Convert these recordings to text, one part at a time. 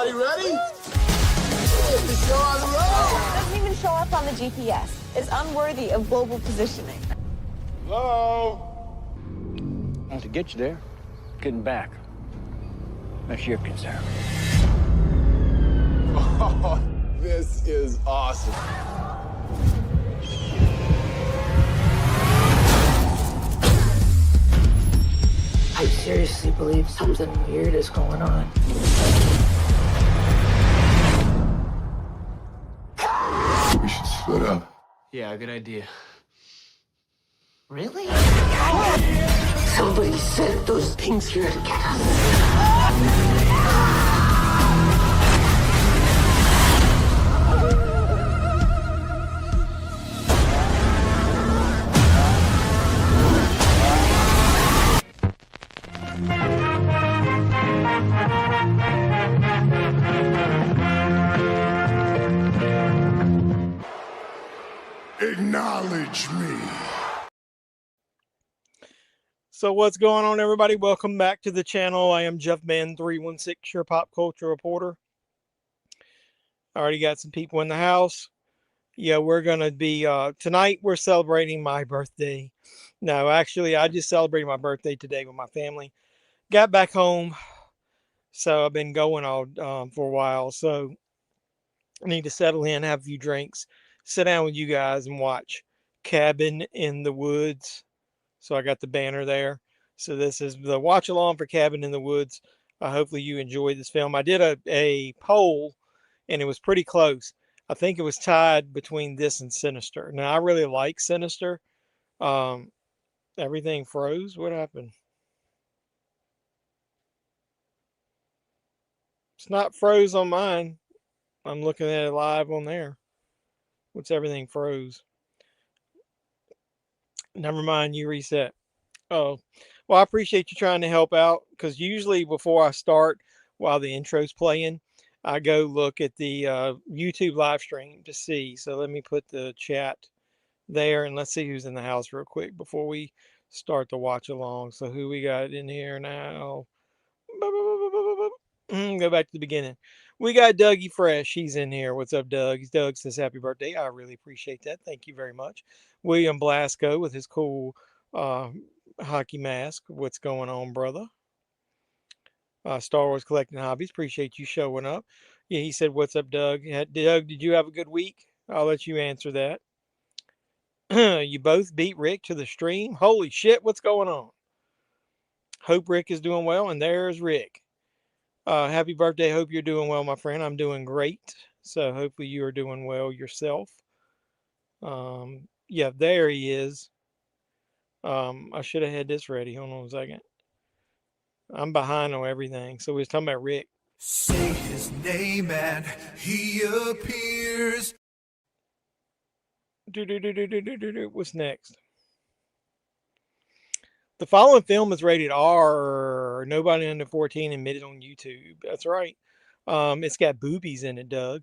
Everybody ready? The show on the road. It doesn't even show up on the GPS. It's unworthy of global positioning. Hello? Once it gets you there, getting back. That's your concern. Oh, this is awesome. I seriously believe something weird is going on. We should split up. Yeah, good idea. Really? Somebody sent those things here to get us. Acknowledge me. So what's going on, everybody? Welcome back to the channel. I am JEFFMAN316, your pop culture reporter. I already got some people in the house. Yeah, we're going to be, tonight we're celebrating my birthday. No, actually, I just celebrated my birthday today with my family. Got back home, so I've been going all for a while. So I need to settle in, have a few drinks, sit down with you guys and watch Cabin in the Woods. So I got the banner there. So this is the watch along for Cabin in the Woods. Hopefully you enjoyed this film. I did a poll and it was pretty close. I think it was tied between this and Sinister. Now I really like Sinister. Everything froze. What happened? It's not froze on mine. I'm looking at it live on there. What's everything froze? Never mind, you reset. Oh, well, I appreciate you trying to help out, because usually before I start, while the intro's playing, I go look at the YouTube live stream to see. So let me put the chat there and let's see who's in the house real quick before we start the watch along. So who we got in here now? Go back to the beginning. We got Dougie Fresh. He's in here. What's up, Doug? Doug says happy birthday. I really appreciate that. Thank you very much. William Blasco with his cool hockey mask. What's going on, brother? Star Wars Collecting Hobbies. Appreciate you showing up. Yeah, he said, what's up, Doug? Doug, did you have a good week? I'll let you answer that. You both beat Rick to the stream. Holy shit, what's going on? Hope Rick is doing well, and there's Rick. Happy birthday. Hope you're doing well, my friend. I'm doing great. So hopefully you are doing well yourself. Yeah, there he is. I should have had this ready. Hold on a second. I'm behind on everything. So we was talking about Rick. Say his name and he appears. What's next? The following film is rated R. Nobody under 14 admitted on YouTube. That's right. It's got boobies in it, Doug.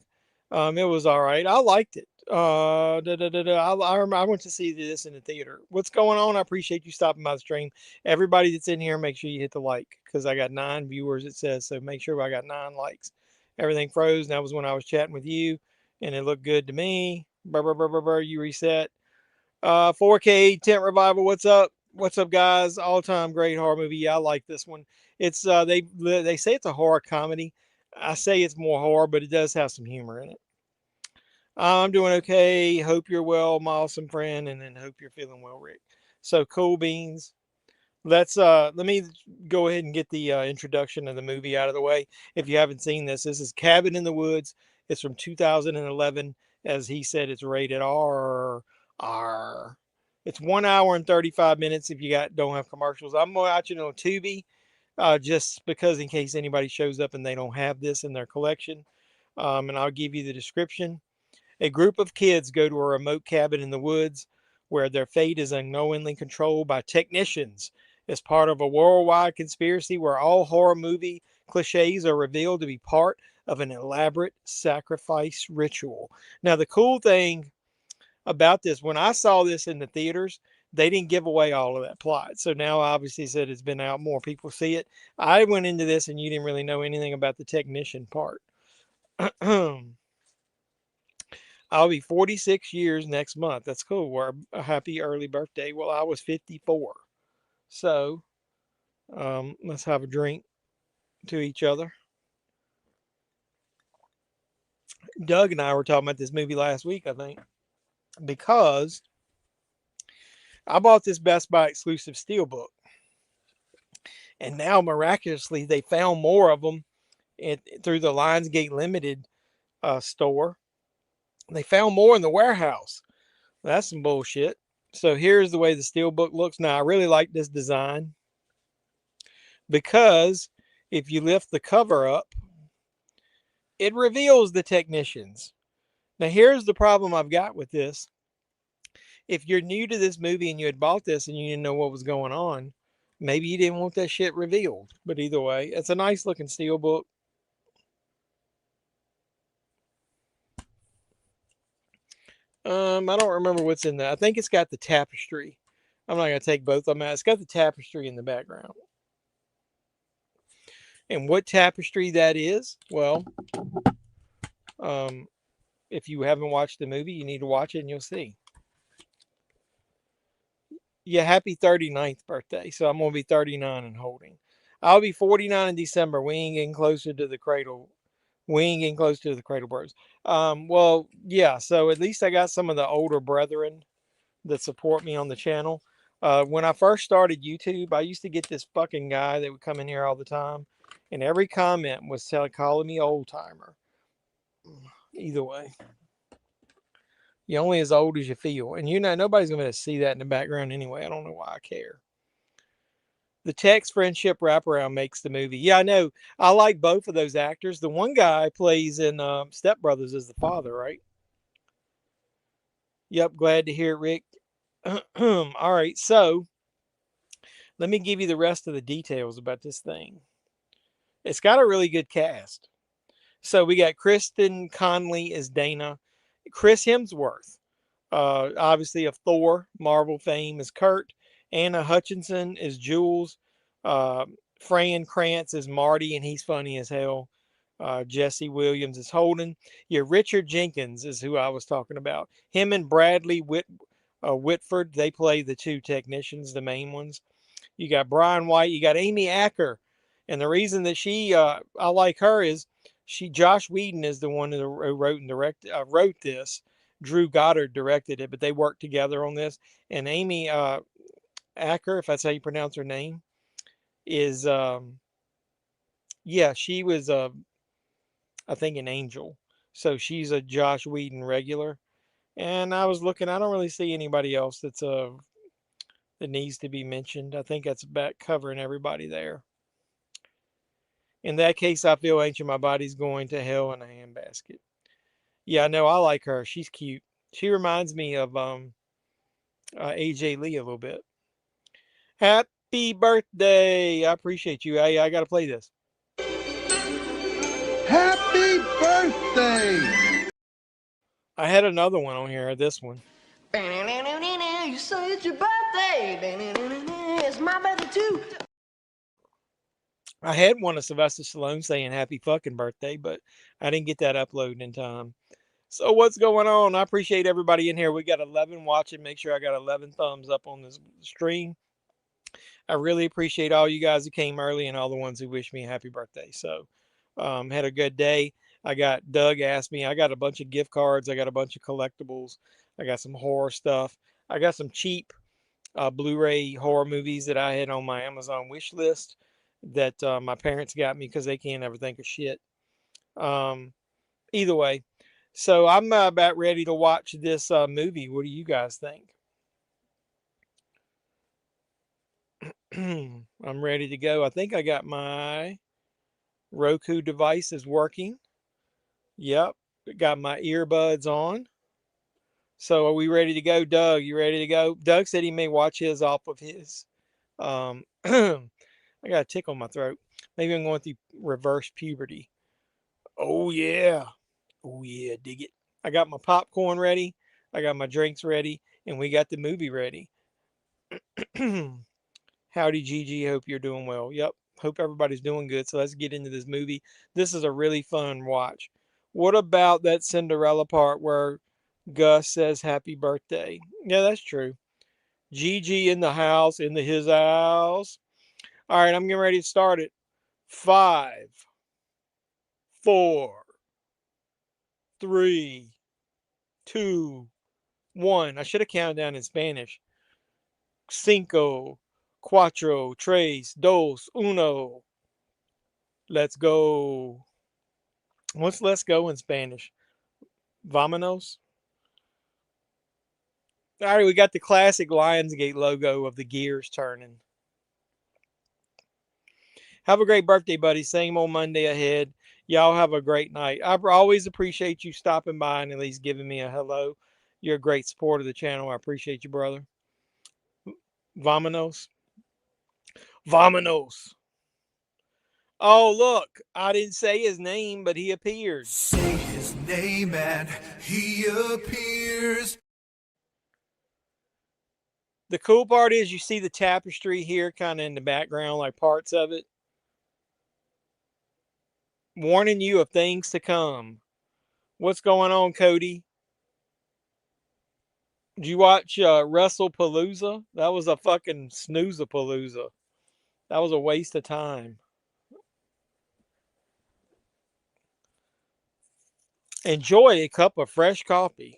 It was all right. I liked it. I went to see this in the theater. What's going on? I appreciate you stopping by the stream. Everybody that's in here, make sure you hit the like, because I got 9 viewers, it says. So make sure I got 9 likes. Everything froze. And that was when I was chatting with you, and it looked good to me. You reset. 4K Tent Revival. What's up? What's up, guys? All-time great horror movie. Yeah, I like this one. It's they say it's a horror comedy. I say it's more horror, but it does have some humor in it. I'm doing okay. Hope you're well, my awesome friend, and then hope you're feeling well, Rick. So cool beans. Let me go ahead and get the introduction of the movie out of the way. If you haven't seen this, this is Cabin in the Woods. It's from 2011. As he said, it's rated R. It's 1 hour and 35 minutes if you don't have commercials. I'm watching on Tubi, just because in case anybody shows up and they don't have this in their collection. And I'll give you the description. A group of kids go to a remote cabin in the woods where their fate is unknowingly controlled by technicians as part of a worldwide conspiracy where all horror movie cliches are revealed to be part of an elaborate sacrifice ritual. Now, the cool thing about this, when I saw this in the theaters, they didn't give away all of that plot. So now obviously said it's been out, more people see it. I went into this and you didn't really know anything about the technician part. I'll be 46 years next month. That's cool. Well, a happy early birthday. Well, I was 54. So, let's have a drink to each other. Doug and I were talking about this movie last week, I think, because I bought this Best Buy exclusive Steelbook, and now miraculously they found more of them through the Lionsgate Limited store. They found more in the warehouse. That's some bullshit. So here's the way the Steelbook looks. Now, I really like this design because if you lift the cover up, it reveals the technicians. Now, here's the problem I've got with this. If you're new to this movie and you had bought this and you didn't know what was going on, maybe you didn't want that shit revealed. But either way, it's a nice looking Steelbook. I don't remember what's in there. I think it's got the tapestry. I'm not going to take both of them out. It's got the tapestry in the background. And what tapestry that is, well, if you haven't watched the movie, you need to watch it and you'll see. Yeah, happy 39th birthday. So I'm going to be 39 and holding. I'll be 49 in December. We ain't getting closer to the cradle. We ain't getting close to the cradle birds. Well, yeah, so at least I got some of the older brethren that support me on the channel. When I first started YouTube, I used to get this fucking guy that would come in here all the time, and every comment was calling me old timer. Either way, you're only as old as you feel, and nobody's going to see that in the background anyway. I don't know why I care. The Tex Friendship wraparound makes the movie. Yeah, I know. I like both of those actors. The one guy plays in Step Brothers as the father, right? Yep, glad to hear it, Rick. All right, so let me give you the rest of the details about this thing. It's got a really good cast. So we got Kristen Conley as Dana, Chris Hemsworth, obviously of Thor, Marvel fame, is Kurt, Anna Hutchinson is Jules, Fran Krantz is Marty, and he's funny as hell. Jesse Williams is Holden. Yeah, Richard Jenkins is who I was talking about. Him and Bradley Whitford, they play the two technicians, the main ones. You got Brian White, you got Amy Acker, and the reason that I like her is Josh Whedon is the one who wrote and wrote this. Drew Goddard directed it, but they worked together on this. And Amy Acker, if that's how you pronounce her name, is she was I think an Angel, so she's a Josh Whedon regular. And I was looking, I don't really see anybody else that needs to be mentioned. I think that's about covering everybody there. In that case, I feel Ancient My Body's going to hell in a handbasket. Yeah, no, I like her. She's cute. She reminds me of AJ Lee a little bit. Happy birthday! I appreciate you. I got to play this. Happy birthday! I had another one on here. This one. You say it's your birthday. It's my birthday too. I had one of Sylvester Stallone saying happy fucking birthday, but I didn't get that uploaded in time. So what's going on? I appreciate everybody in here. We got 11 watching. Make sure I got 11 thumbs up on this stream. I really appreciate all you guys who came early and all the ones who wished me a happy birthday. So had a good day. Doug asked me, I got a bunch of gift cards. I got a bunch of collectibles. I got some horror stuff. I got some cheap Blu-ray horror movies that I had on my Amazon wish list that my parents got me because they can't ever think of shit. Either way, so I'm about ready to watch this movie. What do you guys think? I'm ready to go. I think I got my Roku devices working. Yep, got my earbuds on. So are we ready to go, Doug? You ready to go? Doug said he may watch his off of his. I got a tickle in my throat. Maybe I'm going through reverse puberty. Oh yeah. Oh yeah, dig it. I got my popcorn ready. I got my drinks ready, and we got the movie ready. Howdy, Gigi. Hope you're doing well. Yep. Hope everybody's doing good. So let's get into this movie. This is a really fun watch. What about that Cinderella part where Gus says happy birthday? Yeah, that's true. Gigi in the house, in his house. All right, I'm getting ready to start it. 5, 4, 3, 2, 1. I should have counted down in Spanish. Cinco, cuatro, tres, dos, uno. Let's go. What's let's go in Spanish? Vámonos. All right, we got the classic Lionsgate logo of the gears turning. Have a great birthday, buddy. Same old Monday ahead. Y'all have a great night. I always appreciate you stopping by and at least giving me a hello. You're a great supporter of the channel. I appreciate you, brother. Vámonos. Vámonos. Oh, look. I didn't say his name, but he appeared. Say his name and he appears. The cool part is you see the tapestry here kind of in the background, like parts of it. Warning you of things to come. What's going on, Cody? Did you watch WrestlePalooza? That was a fucking snoozapalooza. That was a waste of time. Enjoy a cup of fresh coffee.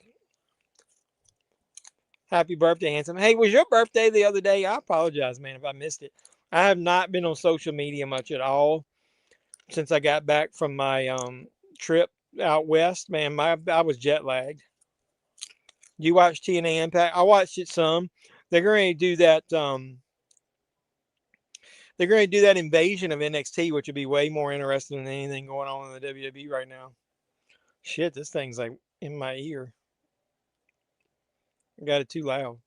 Happy birthday, handsome. Hey, was your birthday the other day? I apologize, man, if I missed it. I have not been on social media much at all since I got back from my trip out west. Man, I was jet lagged. You watch TNA Impact? I watched it some. They're going to do that. They're going to do that invasion of NXT, which would be way more interesting than anything going on in the WWE right now. Shit, this thing's like in my ear. I got it too loud.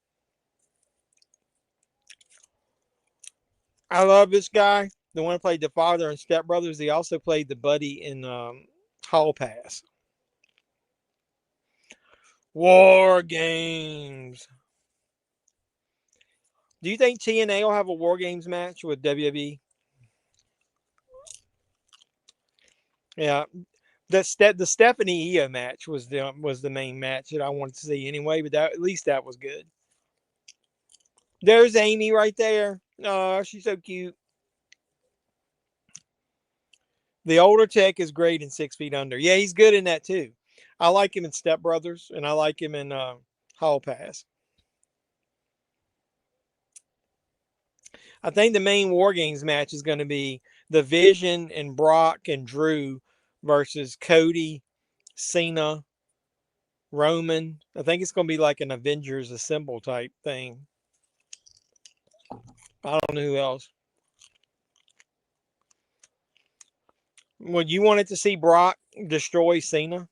I love this guy. The one who played the father in Step Brothers. He also played the buddy in Hall Pass. War Games. Do you think TNA will have a War Games match with WWE? Yeah, the Stephanie Io match was the main match that I wanted to see anyway. But at least that was good. There's Amy right there. Oh, she's so cute. The older Tech is great in 6 Feet Under. Yeah, he's good in that too. I like him in Step Brothers, and I like him in Hall Pass. I think the main War Games match is going to be the Vision and Brock and Drew versus Cody, Cena, Roman. I think it's going to be like an Avengers Assemble type thing. I don't know who else. Would you wanted to see Brock destroy Cena?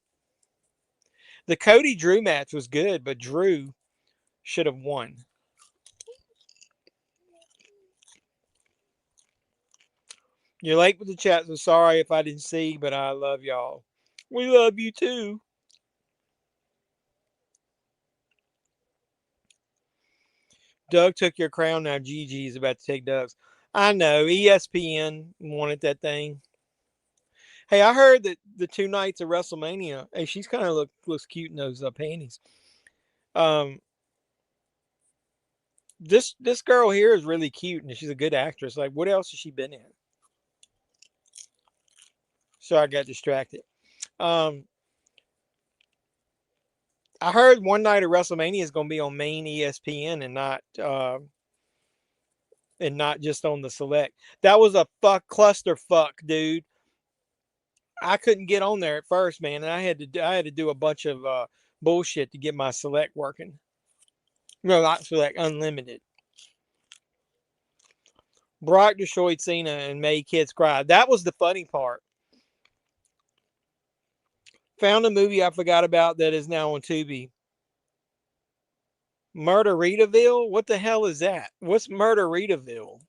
The Cody Drew match was good, but Drew should have won. You're late with the chat, so sorry if I didn't see, but I love y'all. We love you too. Doug took your crown. Now Gigi's about to take Doug's. I know. ESPN wanted that thing. Hey, I heard that the 2 nights of WrestleMania. Hey, she's kind of looks cute in those panties. This girl here is really cute, and she's a good actress. Like, what else has she been in? So I got distracted. I heard one night of WrestleMania is going to be on main ESPN and not just on the select. That was a clusterfuck, dude. I couldn't get on there at first, man, and I had to do a bunch of bullshit to get my select working. No, not select, unlimited. Brock destroyed Cena and made kids cry. That was the funny part. Found a movie I forgot about that is now on Tubi. Murderitaville? What the hell is that? What's Murderitaville?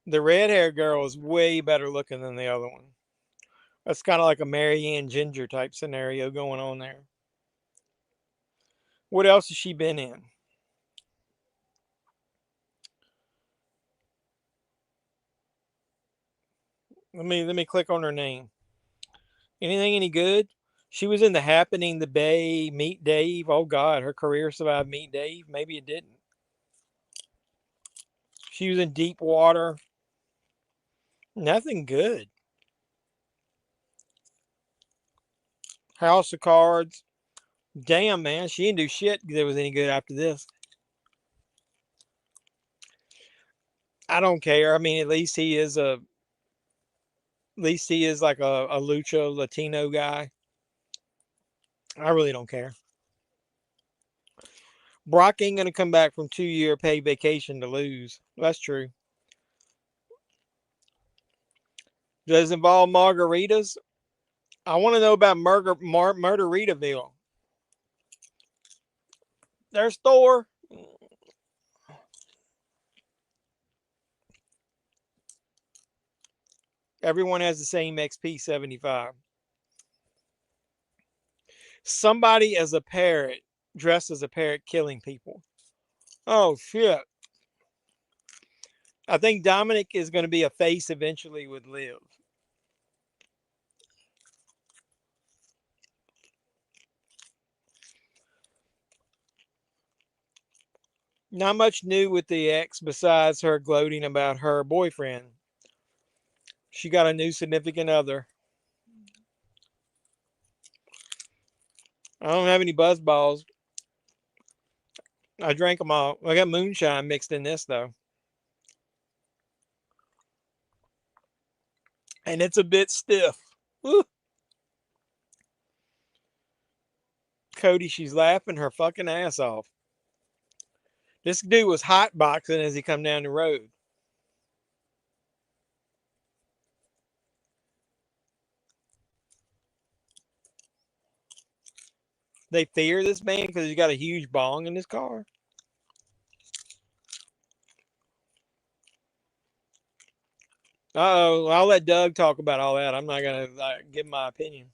The red hair girl is way better looking than the other one. That's kind of like a Marianne Ginger type scenario going on there. What else has she been in? Let me click on her name. Anything any good? She was in The Happening, The Bay, Meet Dave. Oh God, her career survived Meet Dave. Maybe it didn't. She was in Deep Water. Nothing good. House of Cards. Damn, man, she didn't do shit that was any good after this. I don't care. I mean, at least he is like a lucha Latino guy. I really don't care. Brock ain't gonna come back from 2-year paid vacation to lose. That's true. Does it involve margaritas? I want to know about Murderitaville. There's Thor. Everyone has the same XP 75. Somebody as a parrot, dressed as a parrot, killing people. Oh shit. I think Dominic is going to be a face eventually with Liv. Not much new with the ex besides her gloating about her boyfriend. She got a new significant other. I don't have any buzz balls. I drank them all. I got moonshine mixed in this though. And it's a bit stiff. Woo. Cody, she's laughing her fucking ass off. This dude was hotboxing as he come down the road. They fear this man because he's got a huge bong in his car. Uh-oh, I'll let Doug talk about all that. I'm not going to give my opinion.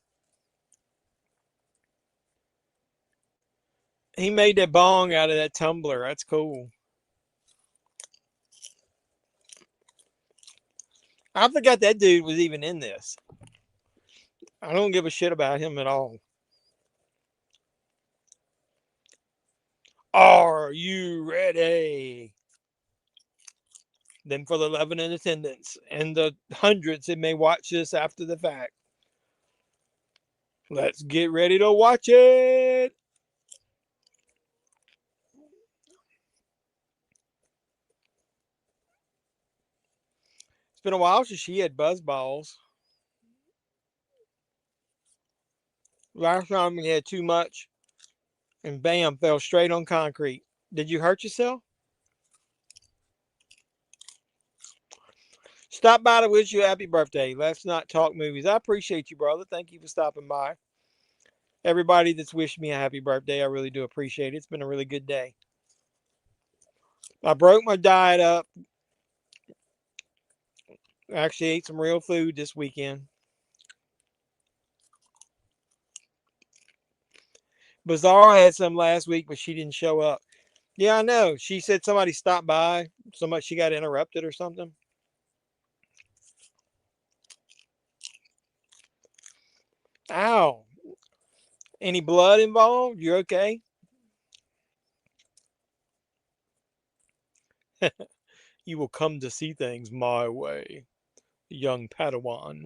He made that bong out of that tumbler. That's cool. I forgot that dude was even in this. I don't give a shit about him at all. Are you ready? Then for the 11 in attendance and the hundreds that may watch this after the fact. Let's get ready to watch it. It's been a while since she had buzz balls. Last time we had too much and bam, fell straight on concrete. Did you hurt yourself? Stop by to wish you a happy birthday. Let's not talk movies. I appreciate you, brother. Thank you for stopping by. Everybody that's wished me a happy birthday, I really do appreciate it. It's been a really good day. I broke my diet up. I actually ate some real food this weekend. Bizarre had some last week, but she didn't show up. Yeah, I know. She said somebody stopped by so much she got interrupted or something. Ow. Any blood involved? You okay? You will come to see things my way, young Padawan.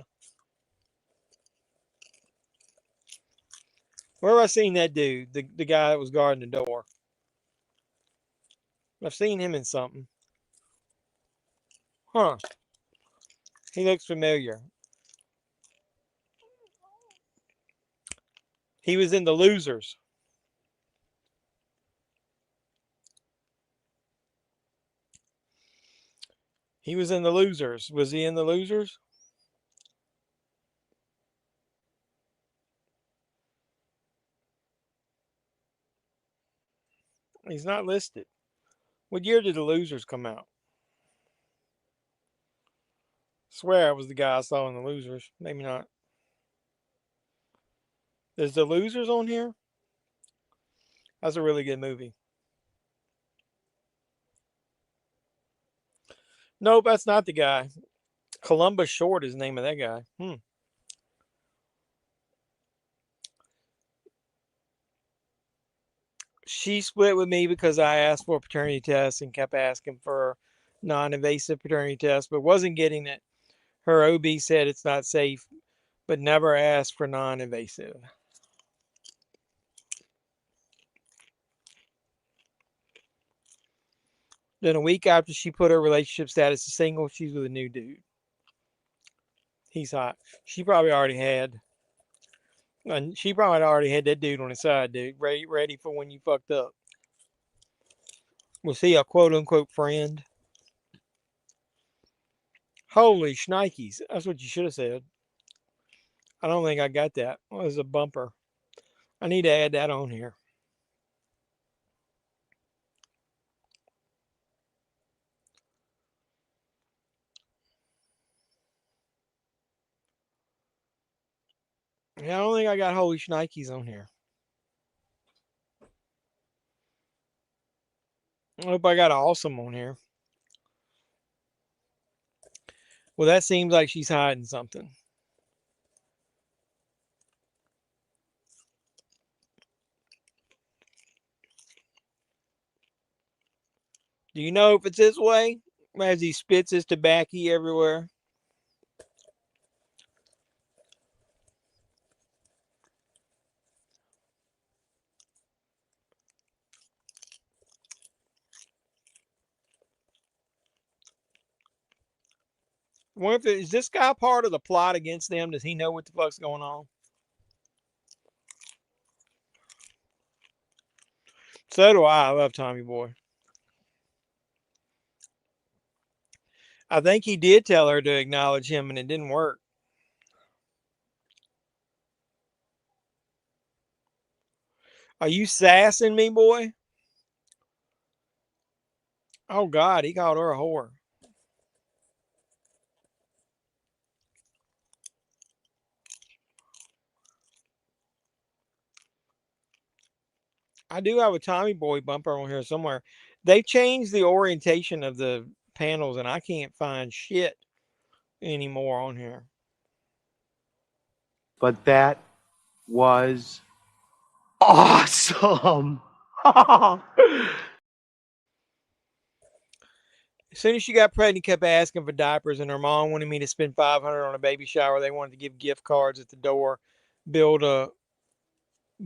Where have I seen that dude? The guy that was guarding the door. I've seen him in something. Huh. He looks familiar. He was in The Losers. He was in The Losers. Was he in The Losers? He's not listed. What year did The Losers come out? Swear it was the guy I saw in The Losers. Maybe not. Is The Losers on here? That's a really good movie. Nope, that's not the guy. Columbus Short is the name of that guy. She split with me because I asked for a paternity test and kept asking for non-invasive paternity test, but wasn't getting it. Her OB said it's not safe, but never asked for non-invasive. Then a week after she put her relationship status to single, she's with a new dude. He's hot. She probably already had that dude on the side, dude. Ready for when you fucked up. Was he a quote unquote friend? Holy shnikes. That's what you should have said. I don't think I got that. It was a bumper. I need to add that on here. Yeah, I don't think I got holy shnikes on here. I hope I got awesome on here. Well, that seems like she's hiding something. Do you know if it's this way? As he spits his tobacco everywhere. What if is this guy part of the plot against them? Does he know what the fuck's going on? So do I. I love Tommy Boy. I think he did tell her to acknowledge him and it didn't work. Are you sassing me, boy? Oh, God, he called her a whore. I do have a Tommy Boy bumper on here somewhere. They changed the orientation of the panels and I can't find shit anymore on here. But that was awesome. As soon as she got pregnant, he kept asking for diapers, and her mom wanted me to spend $500 on a baby shower. They wanted to give gift cards at the door, build a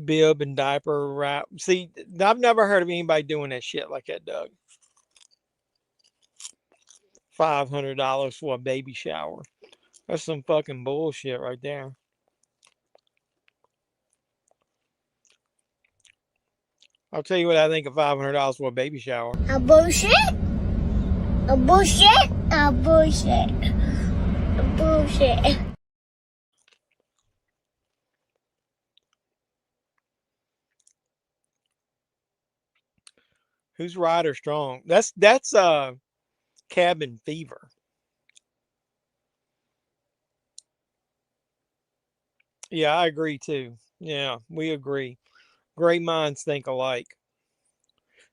bib and diaper wrap. See, I've never heard of anybody doing that shit like that, Doug. $500 for a baby shower. That's some fucking bullshit right there. I'll tell you what I think of $500 for a baby shower. A bullshit? A bullshit? A bullshit. A bullshit. Who's Ryder Strong? That's Cabin Fever. Yeah, I agree too. Yeah, we agree. Great minds think alike.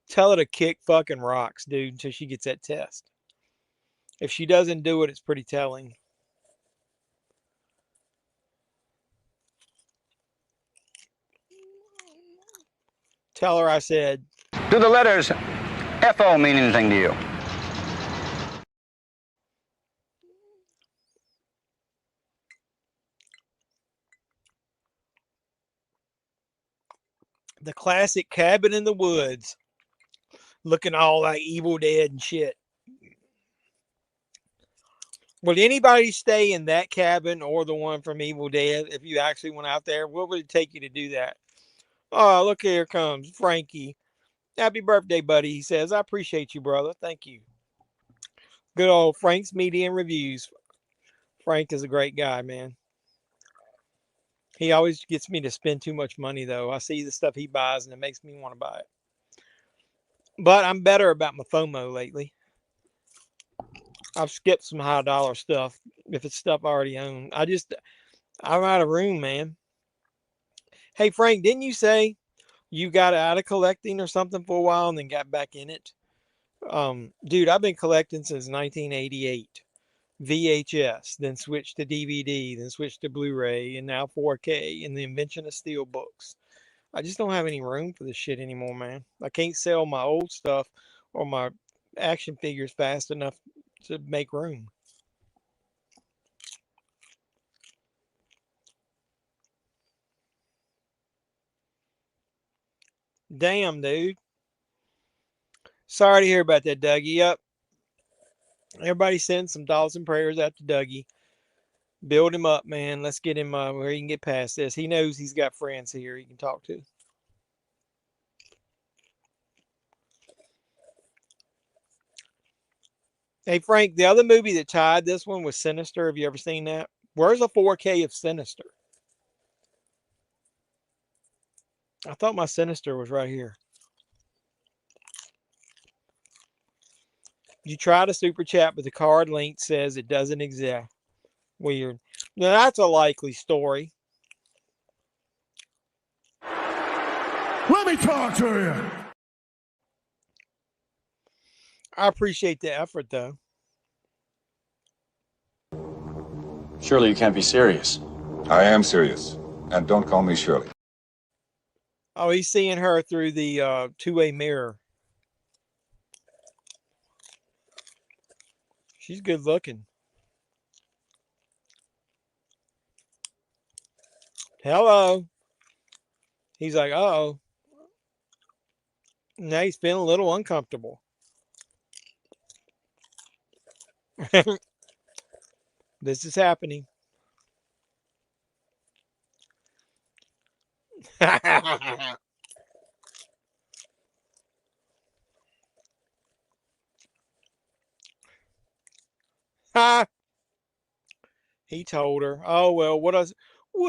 Tell her to kick fucking rocks, dude, until she gets that test. If she doesn't do it, it's pretty telling. Tell her I said. Do the letters FO mean anything to you? The classic cabin in the woods. Looking all like Evil Dead and shit. Would anybody stay in that cabin or the one from Evil Dead if you actually went out there? What would it take you to do that? Oh, look, here comes Frankie. Happy birthday, buddy, he says. I appreciate you, brother. Thank you. Good old Frank's Media and Reviews. Frank is a great guy, man. He always gets me to spend too much money, though. I see the stuff he buys, and it makes me want to buy it. But I'm better about my FOMO lately. I've skipped some high dollar stuff if it's stuff I already own. I'm out of room, man. Hey, Frank, didn't you say you got out of collecting or something for a while and then got back in it? Dude, I've been collecting since 1988. VHS, then switched to DVD, then switched to Blu-ray, and now 4K, and the invention of steel books. I just don't have any room for this shit anymore, man. I can't sell my old stuff or my action figures fast enough to make room. Damn, dude. Sorry to hear about that, Dougie. Yep. Everybody send some thoughts and prayers out to Dougie. Build him up, man. Let's get him where he can get past this. He knows he's got friends here he can talk to. Hey, Frank, the other movie that tied this one was Sinister. Have you ever seen that? Where's a 4K of Sinister? I thought my Sinister was right here. You try to super chat, but the card link says it doesn't exist. Weird. Now, that's a likely story. Let me talk to you. I appreciate the effort, though. Surely you can't be serious. I am serious. And don't call me Shirley. Oh, he's seeing her through the two-way mirror. She's good looking. Hello. He's like, uh-oh. Now he's feeling a little uncomfortable. This is happening. He told her, oh, well, what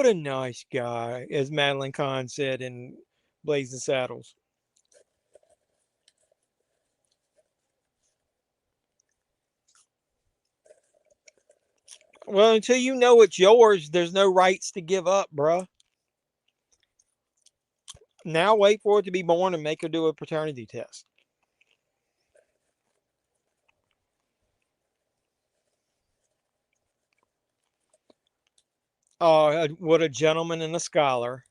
a nice guy, as Madeline Kahn said in Blazing Saddles. Well, until you know it's yours, there's no rights to give up, bruh. Now wait for it to be born and make her do a paternity test. Oh, what a gentleman and a scholar.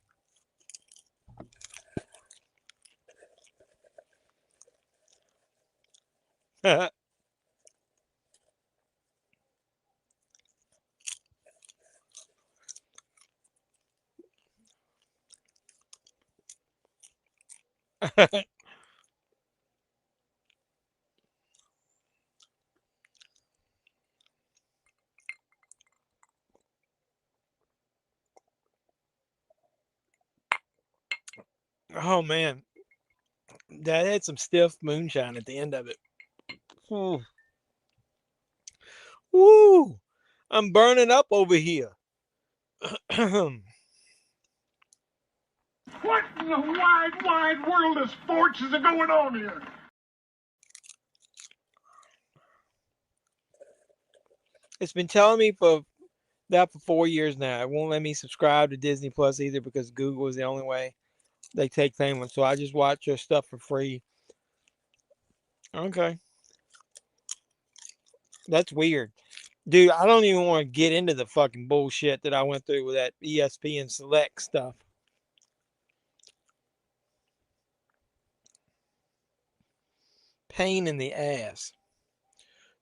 Oh, man. That had some stiff moonshine at the end of it. Whew. Woo! I'm burning up over here. What in the wide world of sports is going on here? It's been telling me for 4 years now. It won't let me subscribe to Disney Plus either because Google is the only way they take payments. So I just watch their stuff for free. Okay. That's weird. Dude, I don't even want to get into the fucking bullshit that I went through with that ESPN Select stuff. Pain in the ass.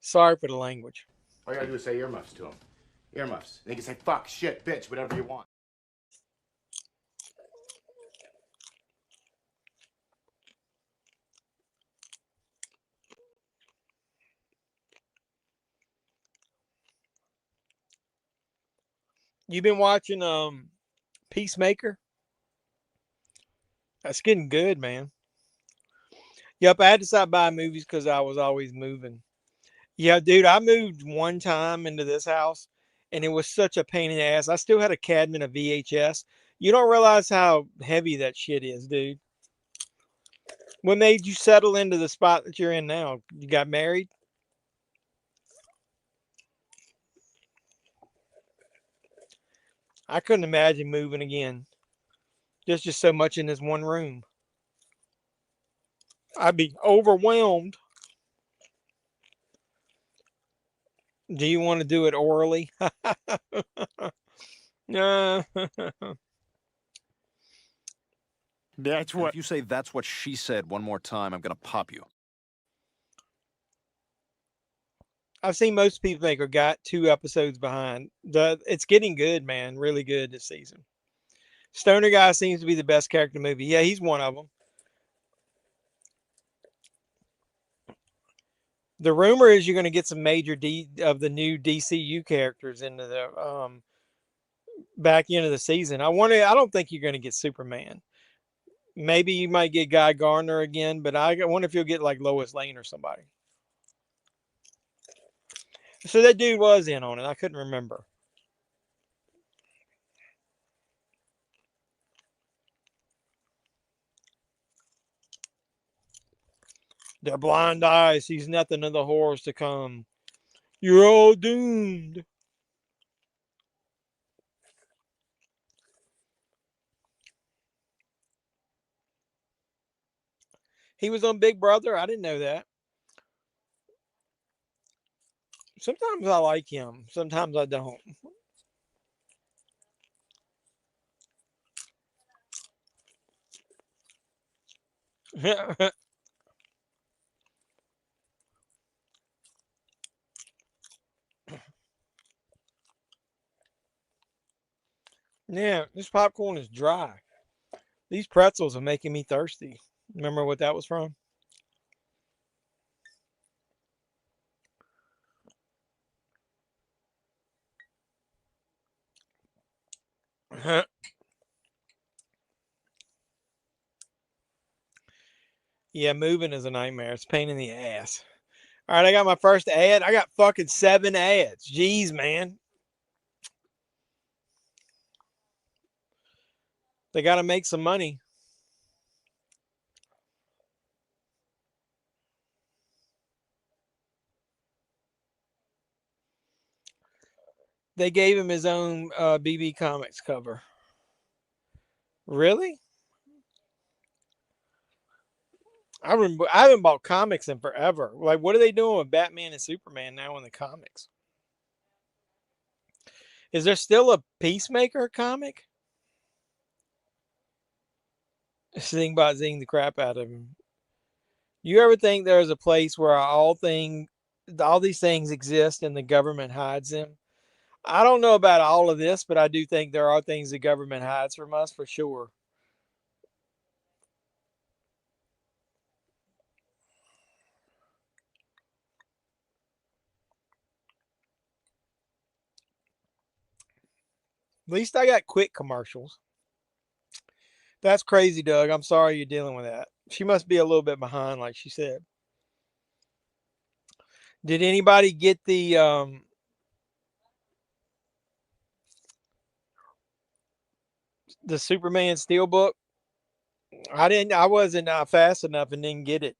Sorry for the language. All you gotta do is say earmuffs to him. Earmuffs. They can say fuck, shit, bitch, whatever you want. You been watching Peacemaker? That's getting good, man. Yep, I had to stop by movies because I was always moving. Yeah, dude, I moved one time into this house, and it was such a pain in the ass. I still had a cabinet of VHS. You don't realize how heavy that shit is, dude. What made you settle into the spot that you're in now? You got married? I couldn't imagine moving again. There's just so much in this one room. I'd be overwhelmed. Do you want to do it orally? Uh, That's what. If you say that's what she said one more time, I'm gonna pop you. I've seen most people think are got 2 episodes behind. It's getting good, man. Really good this season. Stoner Guy seems to be the best character in the movie. Yeah, he's one of them. The rumor is you're going to get some major of the new DCU characters into the back end of the season. I don't think you're going to get Superman. Maybe you might get Guy Gardner again, but I wonder if you'll get like Lois Lane or somebody. So that dude was in on it. I couldn't remember. Their blind eyes sees nothing of the horrors to come. You're all doomed. He was on Big Brother. I didn't know that. Sometimes I like him. Sometimes I don't. Yeah, this popcorn is dry. These pretzels are making me thirsty. Remember what that was from? Yeah, moving is a nightmare. It's a pain in the ass. All right, I got my first ad. I got fucking 7 ads. Jeez, man. They got to make some money. They gave him his own BB Comics cover. Really? I haven't bought comics in forever. Like, what are they doing with Batman and Superman now in the comics? Is there still a Peacemaker comic? Zing bot zing the crap out of him. You ever think there's a place where all these things exist and the government hides them? I don't know about all of this, but I do think there are things the government hides from us for sure. At least I got quick commercials. That's crazy, Doug. I'm sorry you're dealing with that. She must be a little bit behind, like she said. Did anybody get the Superman Steelbook? I didn't. I wasn't fast enough and didn't get it.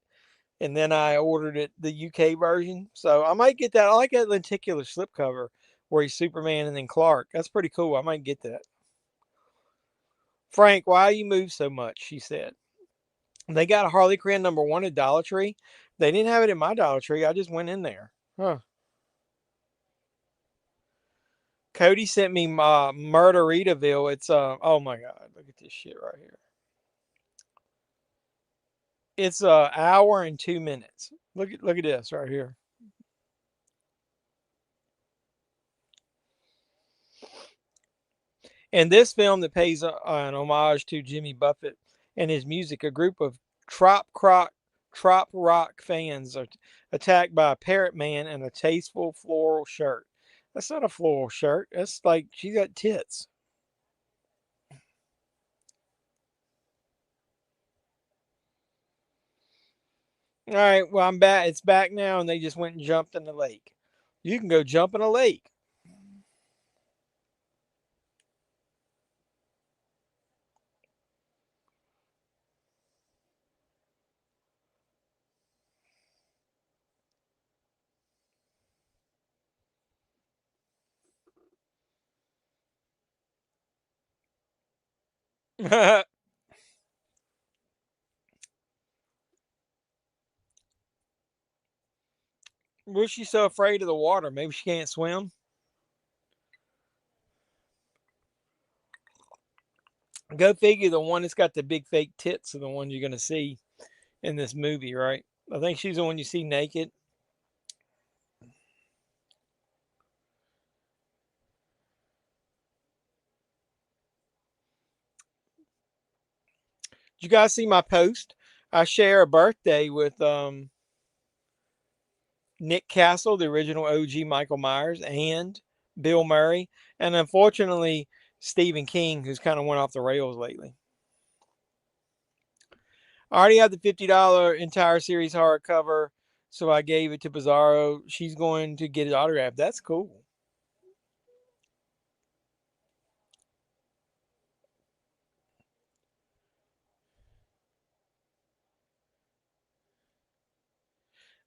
And then I ordered it the UK version, so I might get that. I like that lenticular slipcover where he's Superman and then Clark. That's pretty cool. I might get that. Frank, why you move so much? She said. They got a Harley Quinn #1 at Dollar Tree. They didn't have it in my Dollar Tree. I just went in there. Huh. Cody sent me my Murderitaville. It's oh my god, look at this shit right here. It's a hour and 2 minutes. Look at this right here. And this film that pays an homage to Jimmy Buffett and his music, a group of trop rock fans are attacked by a parrot man in a tasteful floral shirt. That's not a floral shirt. That's like she got tits. All right, well I'm back. It's back now, and they just went and jumped in the lake. You can go jump in a lake. Was she so afraid of the water? Maybe she can't swim? Go figure, the one that's got the big fake tits are the one you're going to see in this movie, right? I think she's the one you see naked. Did you guys see my post? I share a birthday with Nick Castle, the original OG Michael Myers, and Bill Murray, and unfortunately Stephen King, who's kind of went off the rails lately. I already have the $50 entire series hardcover, so I gave it to Bizarro. She's going to get it autographed. That's cool.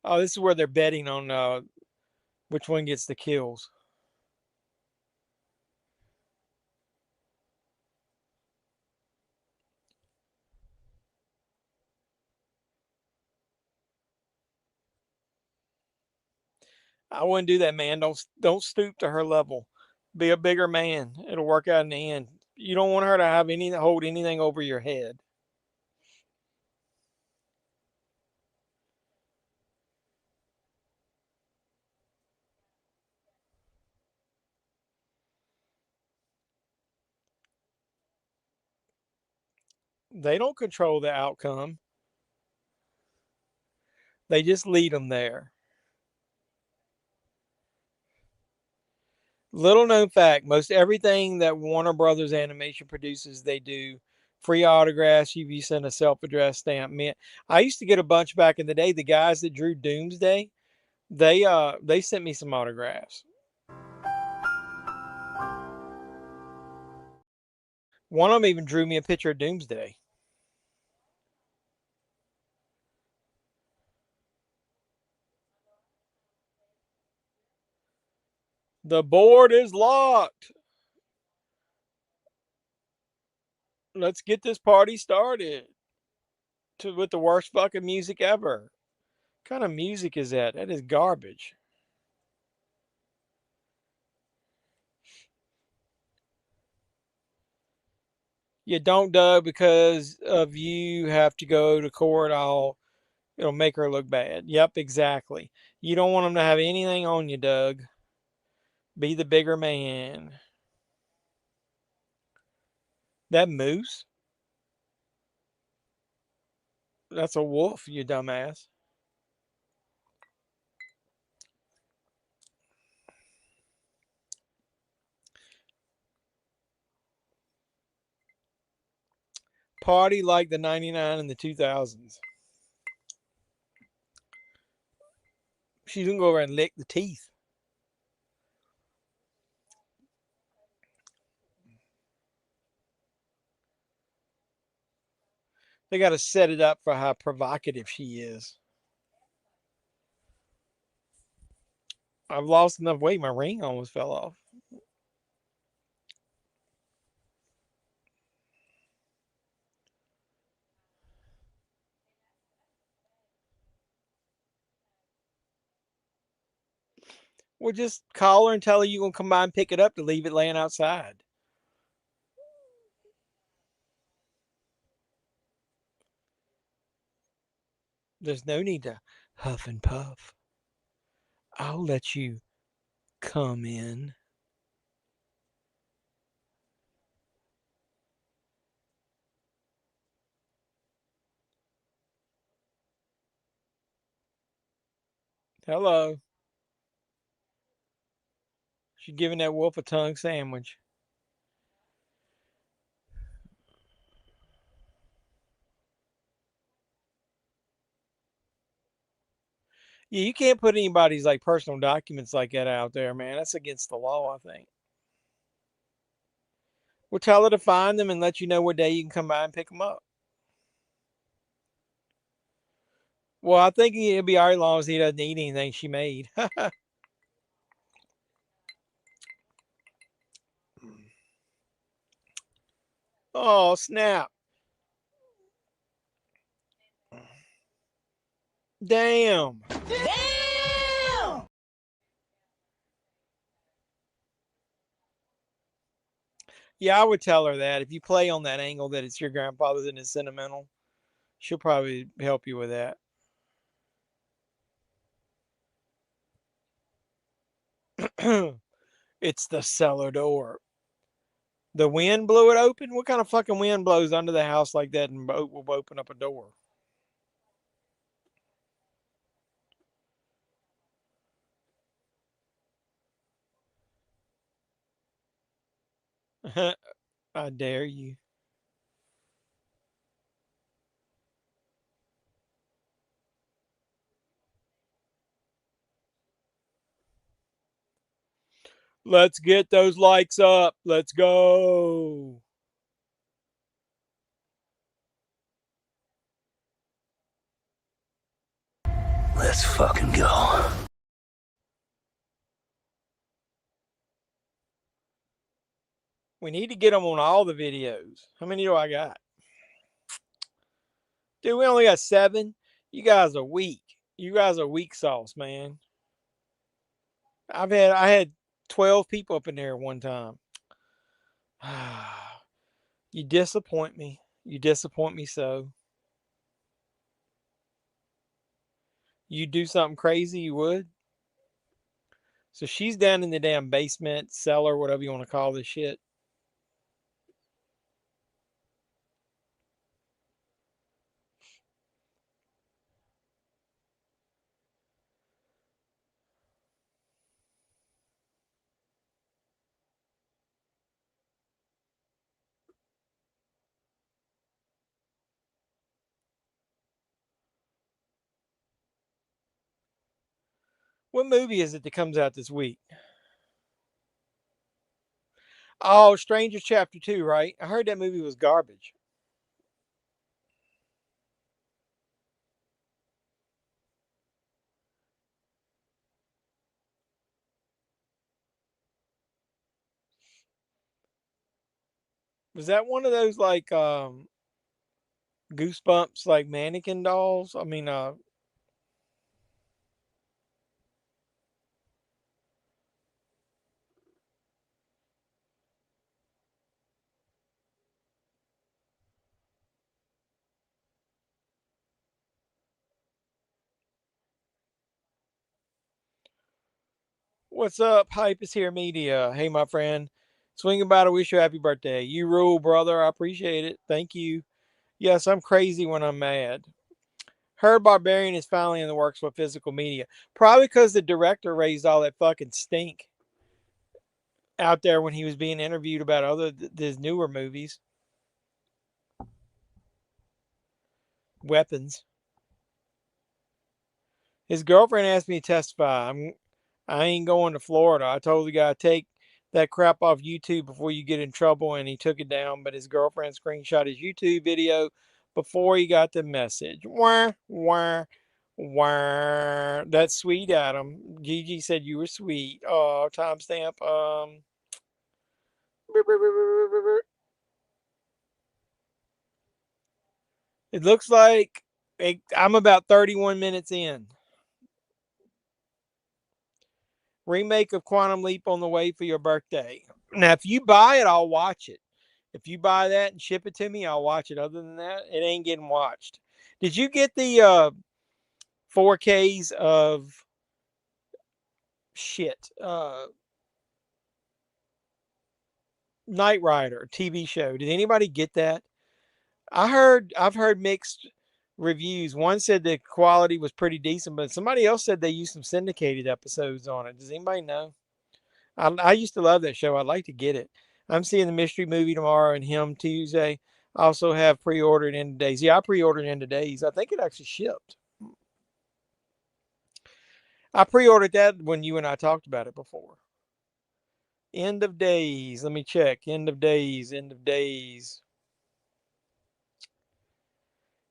Oh, this is where they're betting on which one gets the kills. I wouldn't do that, man. Don't stoop to her level. Be a bigger man. It'll work out in the end. You don't want her to have hold anything over your head. They don't control the outcome. They just lead them there. Little known fact, most everything that Warner Brothers Animation produces, they do free autographs. You send a self-addressed stamp. Man, I used to get a bunch back in the day. The guys that drew Doomsday, they sent me some autographs. One of them even drew me a picture of Doomsday. The board is locked. Let's get this party started. With the worst fucking music ever. What kind of music is that? That is garbage. You don't, Doug, because of you have to go to court. It'll make her look bad. Yep, exactly. You don't want them to have anything on you, Doug. Be the bigger man. That moose? That's a wolf, you dumbass. Party like the 99 and the 2000s. She's gonna go over and lick the teeth. They got to set it up for how provocative she is. I've lost enough weight. My ring almost fell off. Well, just call her and tell her you're going to come by and pick it up to leave it laying outside. There's no need to huff and puff. I'll let you come in. Hello. She's giving that wolf a tongue sandwich. Yeah, you can't put anybody's like personal documents like that out there, man. That's against the law, I think. We'll tell her to find them and let you know what day you can come by and pick them up. Well, I think it'll be all right as long as he doesn't eat anything she made. Oh, snap. Damn. Damn! Yeah, I would tell her that. If you play on that angle that it's your grandfather's and it's sentimental, she'll probably help you with that. It's the cellar door. The wind blew it open? What kind of fucking wind blows under the house like that and will open up a door? I dare you. Let's get those likes up. Let's go. Let's fucking go. We need to get them on all the videos. How many do I got? Dude, we only got 7. You guys are weak. You guys are weak sauce, man. I had 12 people up in there at one time. You disappoint me. You disappoint me so. You do something crazy, you would. So she's down in the damn basement, cellar, whatever you want to call this shit. What movie is it that comes out this week? Oh, Stranger Chapter 2, right? I heard that movie was garbage. Was that one of those like Goosebumps like mannequin dolls? I mean, what's up? Hype is here media. Hey, my friend. Swing about to wish you a happy birthday. You rule, brother. I appreciate it. Thank you. Yes, I'm crazy when I'm mad. Her Barbarian is finally in the works with physical media. Probably because the director raised all that fucking stink out there when he was being interviewed about his newer movies. Weapons. His girlfriend asked me to testify. I ain't going to Florida. I told the guy, take that crap off YouTube before you get in trouble, and he took it down. But his girlfriend screenshot his YouTube video before he got the message. Wah, wah, wah. That's sweet, Adam. Gigi said you were sweet. Oh, timestamp. It looks like I'm about 31 minutes in. Remake of Quantum Leap on the way for your birthday. Now, if you buy it, I'll watch it. If you buy that and ship it to me, I'll watch it. Other than that, it ain't getting watched. Did you get the 4Ks of shit? Knight Rider TV show. Did anybody get that? I've heard mixed reviews. One said the quality was pretty decent, but somebody else said they used some syndicated episodes on it. Does anybody know? I used to love that show. I'd like to get it. I'm seeing the mystery movie tomorrow and him Tuesday. I also have pre-ordered End of Days. Yeah, I pre-ordered End of Days. I think it actually shipped. I pre-ordered that when you and I talked about it before. End of Days. Let me check. End of Days. End of Days.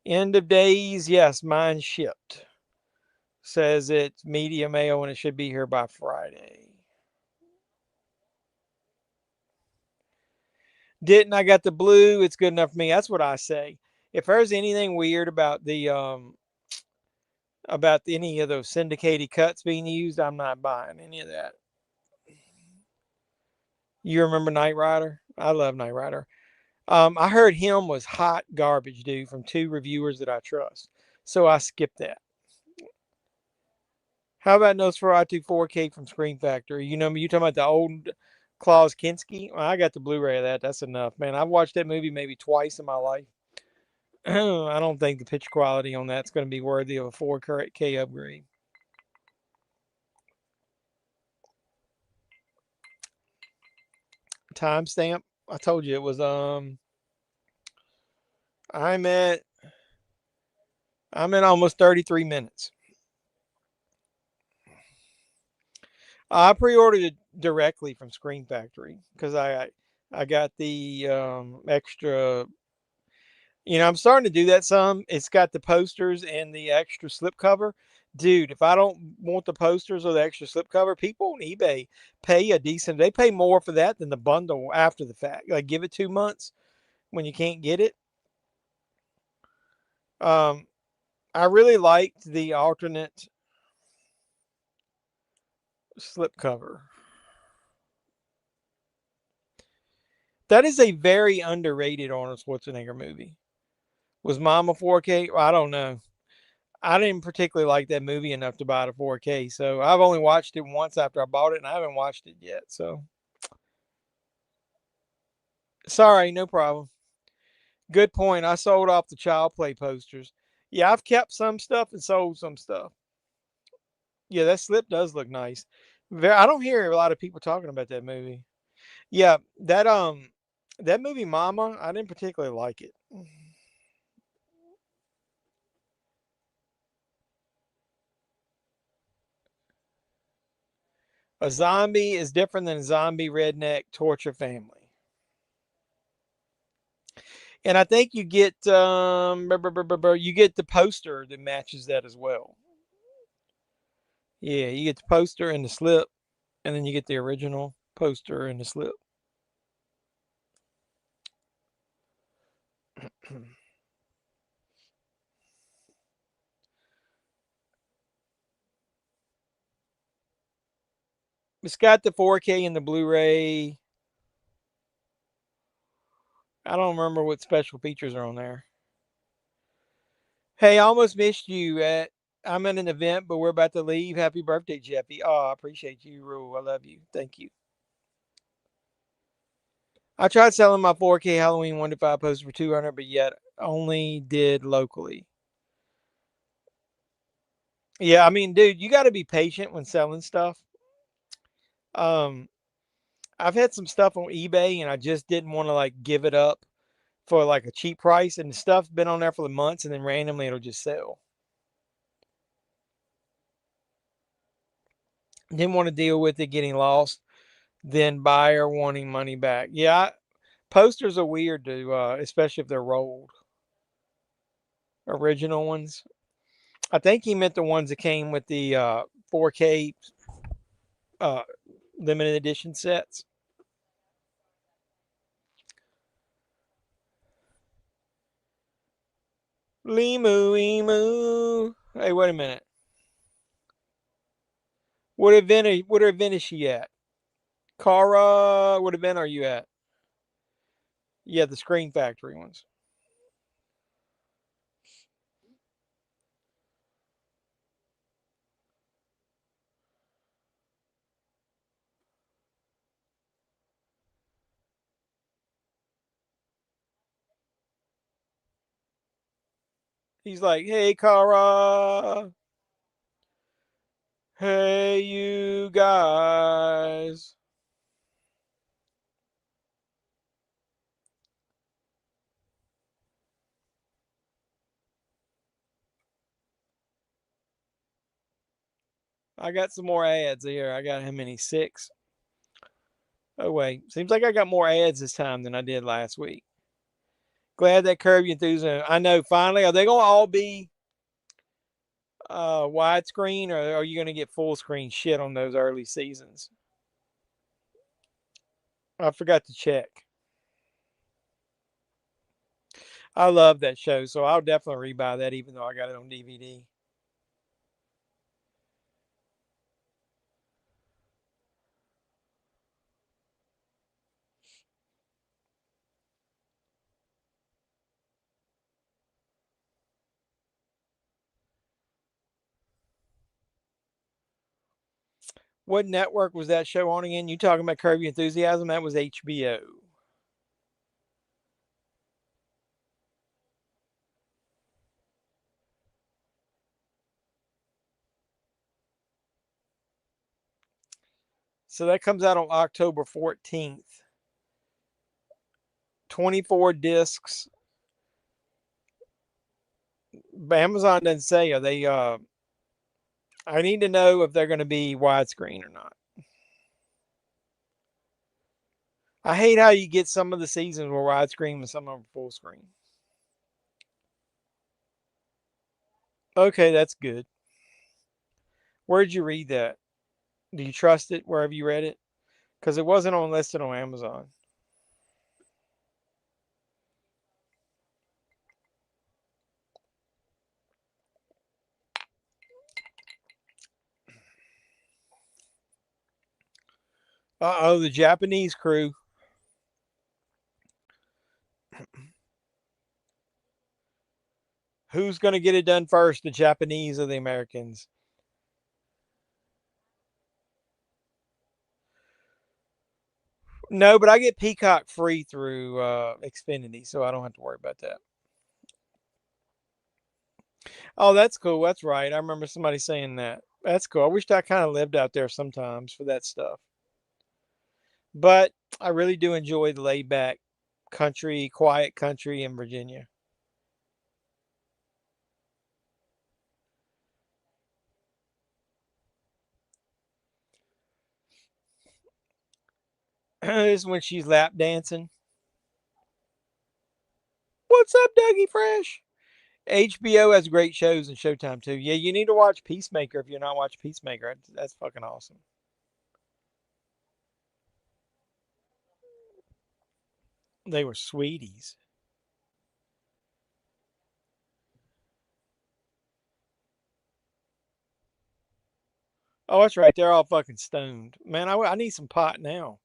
End of Days. Yes, mine shipped. Says it's media mail and it should be here by Friday. Didn't I got the blue? It's good enough for me. That's what I say. If there's anything weird about any of those syndicated cuts being used, I'm not buying any of that. You remember Knight Rider? I love Knight Rider. I heard him was hot garbage, dude, from 2 reviewers that I trust. So I skipped that. How about Nosferatu 4K from Scream Factory? You know me, you talking about the old Klaus Kinski? Well, I got the Blu-ray of that. That's enough, man. I've watched that movie maybe twice in my life. I don't think the picture quality on that's going to be worthy of a 4K upgrade. Timestamp. I told you it was I'm at almost 33 minutes. I pre-ordered it directly from Screen Factory because I got the extra. You know, I'm starting to do that some. It's got the posters and the extra slipcover. Dude, if I don't want the posters or the extra slipcover, people on eBay pay a decent. They pay more for that than the bundle after the fact. Like give it 2 months when you can't get it. Um, I really liked the alternate slipcover. That is a very underrated Arnold Schwarzenegger movie. Was Mom a 4K? I don't know. I didn't particularly like that movie enough to buy it a 4K, so I've only watched it once after I bought it, and I haven't watched it yet. So sorry, no problem. Good point. I sold off the child play posters. Yeah, I've kept some stuff and sold some stuff. Yeah, that slip does look nice. I don't hear a lot of people talking about that movie. Yeah, that movie Mama, I didn't particularly like it. A zombie is different than a zombie redneck torture family. And I think you get you get the poster that matches that as well. Yeah, you get the poster and the slip, and then you get the original poster and the slip. It's got the 4K and the Blu-ray. I don't remember what special features are on there. Hey, I almost missed you at. I'm at an event, but we're about to leave. Happy birthday, Jeffy. Oh, I appreciate you, Rule. I love you. Thank you. I tried selling my 4K Halloween 1 to 5 poster for 200, but yet only did locally. Yeah, I mean, dude, you got to be patient when selling stuff. Um, I've had some stuff on eBay, and I just didn't want to like give it up for like a cheap price, and the stuff's been on there for the months, and then randomly it'll just sell. Didn't want to deal with it getting lost, then buyer wanting money back. Yeah, posters are weird to, especially if they're rolled. Original ones. I think he meant the ones that came with the 4K uh, limited edition sets. Limu, emu. Hey, wait a minute. What event is she at? Cara, what event are you at? Yeah, the Screen Factory ones. He's like, hey, Cara. Hey, you guys. I got some more ads here. I got how many? 6. Oh, wait. Seems like I got more ads this time than I did last week. Glad that Curb Your Enthusiasm. I know, finally. Are they going to all be widescreen, or are you going to get full screen shit on those early seasons? I forgot to check. I love that show, so I'll definitely rebuy that even though I got it on DVD. What network was that show on again? You talking about Curb Your Enthusiasm? That was HBO. So that comes out on October 14th. 24 discs. Amazon doesn't say. Are they I need to know if they're going to be widescreen or not. I hate how you get some of the seasons were widescreen and some of them full screen. Okay, that's good. Where'd you read that? Do you trust it wherever you read it? Because it wasn't on listed on Amazon. Uh-oh, the Japanese crew. Who's going to get it done first, the Japanese or the Americans? No, but I get Peacock free through Xfinity, so I don't have to worry about that. Oh, that's cool. That's right. I remember somebody saying that. That's cool. I wish I kind of lived out there sometimes for that stuff. But I really do enjoy the laid back country, quiet country in Virginia. This is when she's lap dancing. What's up, Dougie Fresh? HBO has great shows and Showtime too. Yeah, you need to watch Peacemaker if you're not watching Peacemaker. That's fucking awesome. They were sweeties. Oh, that's right. They're all fucking stoned. Man, I need some pot now.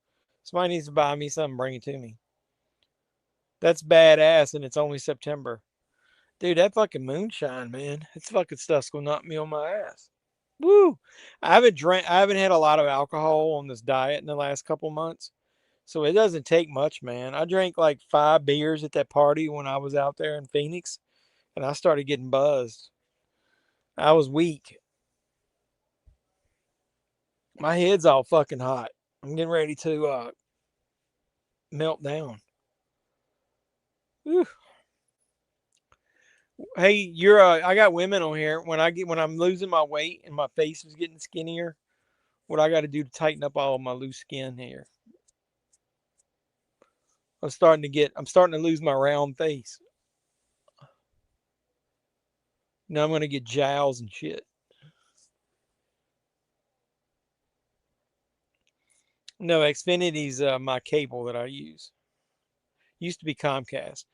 Somebody needs to buy me something, bring it to me. That's badass, and it's only September. Dude, that fucking moonshine, man. That fucking stuff's gonna knock me on my ass. Woo! I haven't had a lot of alcohol on this diet in the last couple months. So it doesn't take much, man. I drank like 5 beers at that party when I was out there in Phoenix, and I started getting buzzed. I was weak. My head's all fucking hot. I'm getting ready to melt down. Whew. Hey, you're I got women on here. When I'm losing my weight and my face is getting skinnier, what I got to do to tighten up all of my loose skin here? I'm starting to lose my round face. Now I'm gonna get jowls and shit. No, Xfinity's my cable that I use. Used to be Comcast.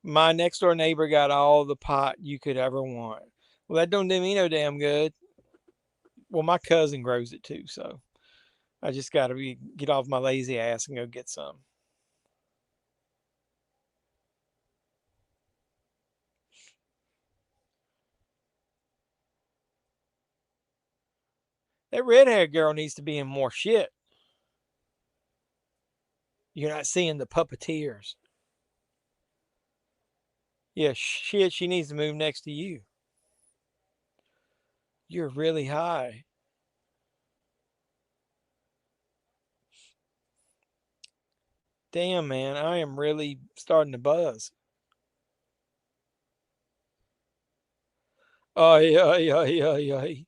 My next door neighbor got all the pot you could ever want. Well, that don't do me no damn good. Well, my cousin grows it too, so I just got to get off my lazy ass and go get some. That red-haired girl needs to be in more shit. You're not seeing the puppeteers. Yeah, shit, she needs to move next to you. You're really high. Damn, man, I am really starting to buzz. Ay, ay, ay, ay, ay.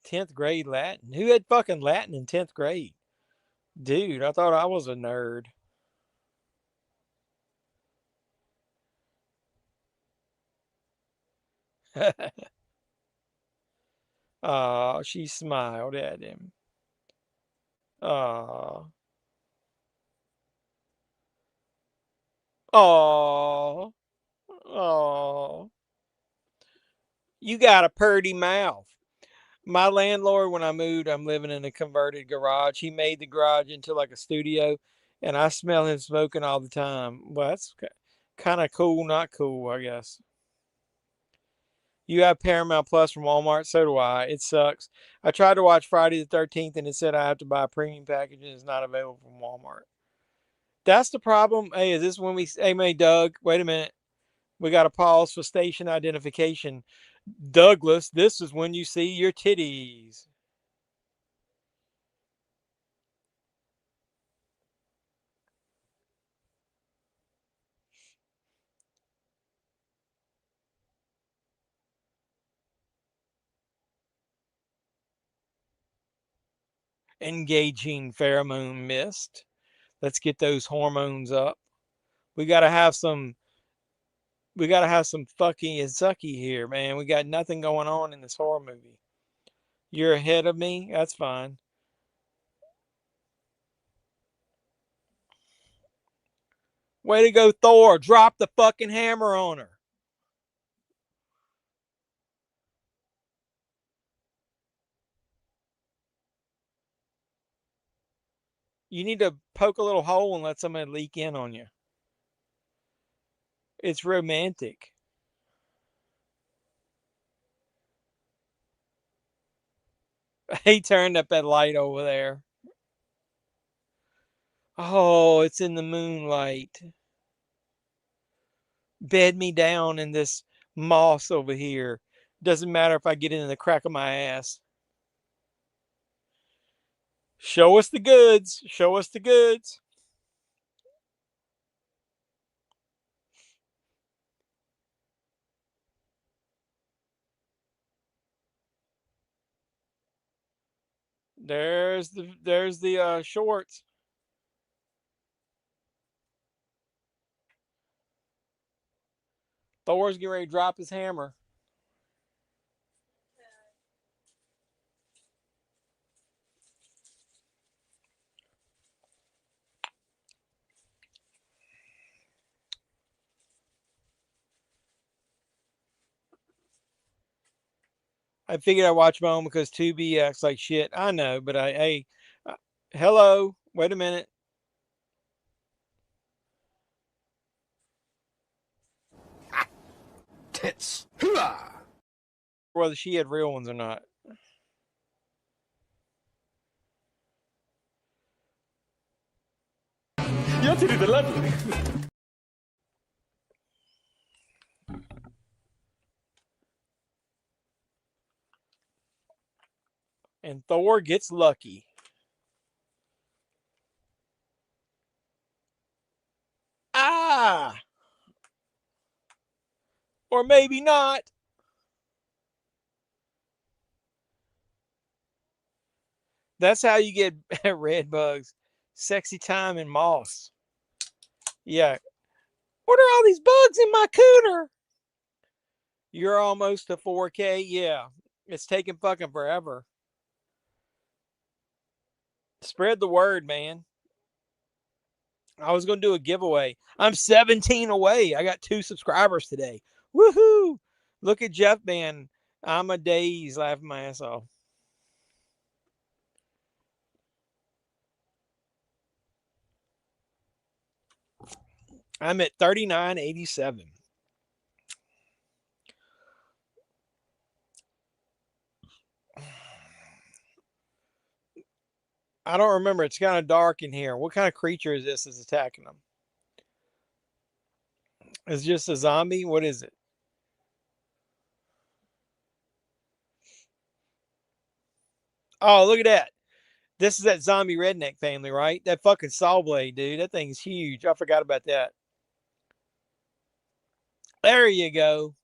10th grade Latin. Who had fucking Latin in 10th grade? Dude, I thought I was a nerd. Oh, she smiled at him. Oh, oh, oh. You got a purty mouth. My landlord, when I moved, I'm living in a converted garage. He made the garage into like a studio, and I smell him smoking all the time. Well, that's kind of cool, not cool, I guess. You have Paramount Plus from Walmart, so do I. It sucks. I tried to watch Friday the 13th, and it said I have to buy a premium package, and it's not available from Walmart. That's the problem. Hey, is this when we? Hey, Doug, wait a minute. We got to pause for station identification. Douglas, this is when you see your titties. Engaging pheromone mist. Let's get those hormones up. We gotta have some. We gotta have some fucking and sucky here, man. We got nothing going on in this horror movie. You're ahead of me. That's fine. Way to go, Thor. Drop the fucking hammer on her. You need to poke a little hole and let somebody leak in on you. It's romantic. He turned up that light over there. Oh, it's in the moonlight. Bed me down in this moss over here. Doesn't matter if I get in the crack of my ass. Show us the goods. Show us the goods. There's the shorts. Thor's getting ready to drop his hammer. I figured I'd watch my own because Tubi acts like shit. I know, but hello. Wait a minute. Tits. Whether she had real ones or not. Your titties are lovely. And Thor gets lucky. Ah! Or maybe not. That's how you get red bugs. Sexy time in moss. Yeah. What are all these bugs in my cooter? You're almost to 4K. Yeah. It's taking fucking forever. Spread the word, man. I was going to do a giveaway. I'm 17 away. I got 2 subscribers today. Woohoo! Look at Jeff, man. I'm a daze laughing my ass off. I'm at 39.87. I don't remember. It's kind of dark in here. What kind of creature is this that's attacking them? Is it just a zombie? What is it? Oh, look at that. This is that zombie redneck family, right? That fucking saw blade, dude. That thing's huge. I forgot about that. There you go.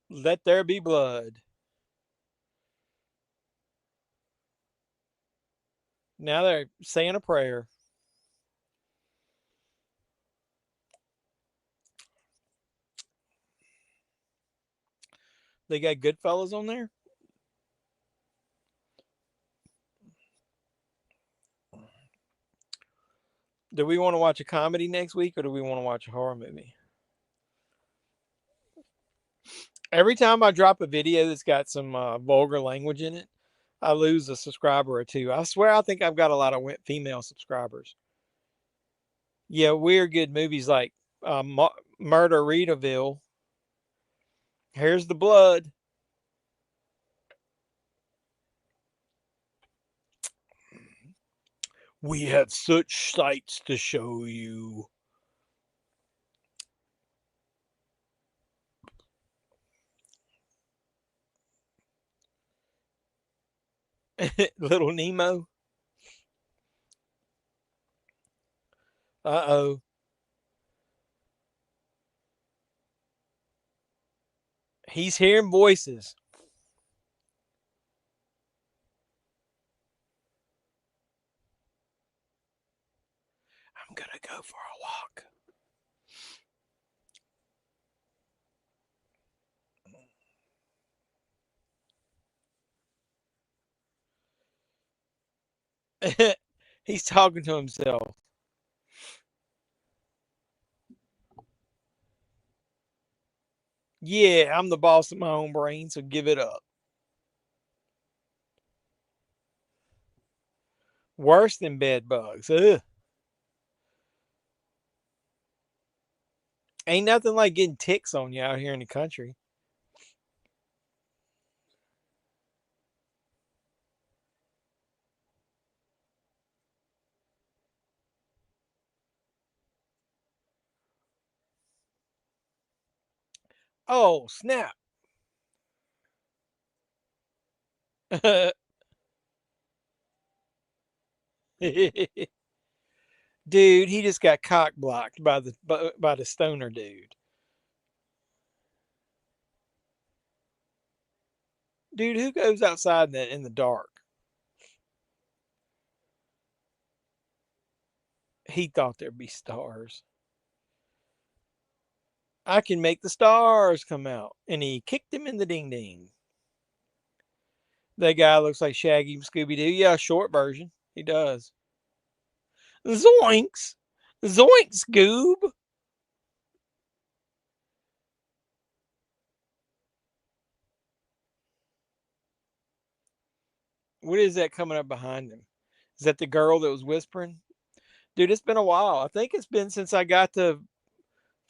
Let there be blood. Now they're saying a prayer. They got Goodfellas on there? Do we want to watch a comedy next week or do we want to watch a horror movie? Every time I drop a video that's got some vulgar language in it, I lose a subscriber or two. I swear I think I've got a lot of female subscribers. Yeah, weird good movies like Murder Readaville. Here's the blood. We have such sights to show you. Little Nemo. Uh-oh. He's hearing voices. I'm going to go for a walk. He's talking to himself. Yeah, I'm the boss of my own brain, so give it up. Worse than bed bugs. Ugh. Ain't nothing like getting ticks on you out here in the country. Oh, snap. Dude, he just got cock blocked by the stoner dude. Dude, who goes outside in the dark? He thought there'd be stars. I can make the stars come out. And he kicked him in the ding ding. That guy looks like Shaggy from Scooby Doo. Yeah, short version. He does. Zoinks! Zoinks, Goob! What is that coming up behind him? Is that the girl that was whispering? Dude, it's been a while. I think it's been since I got to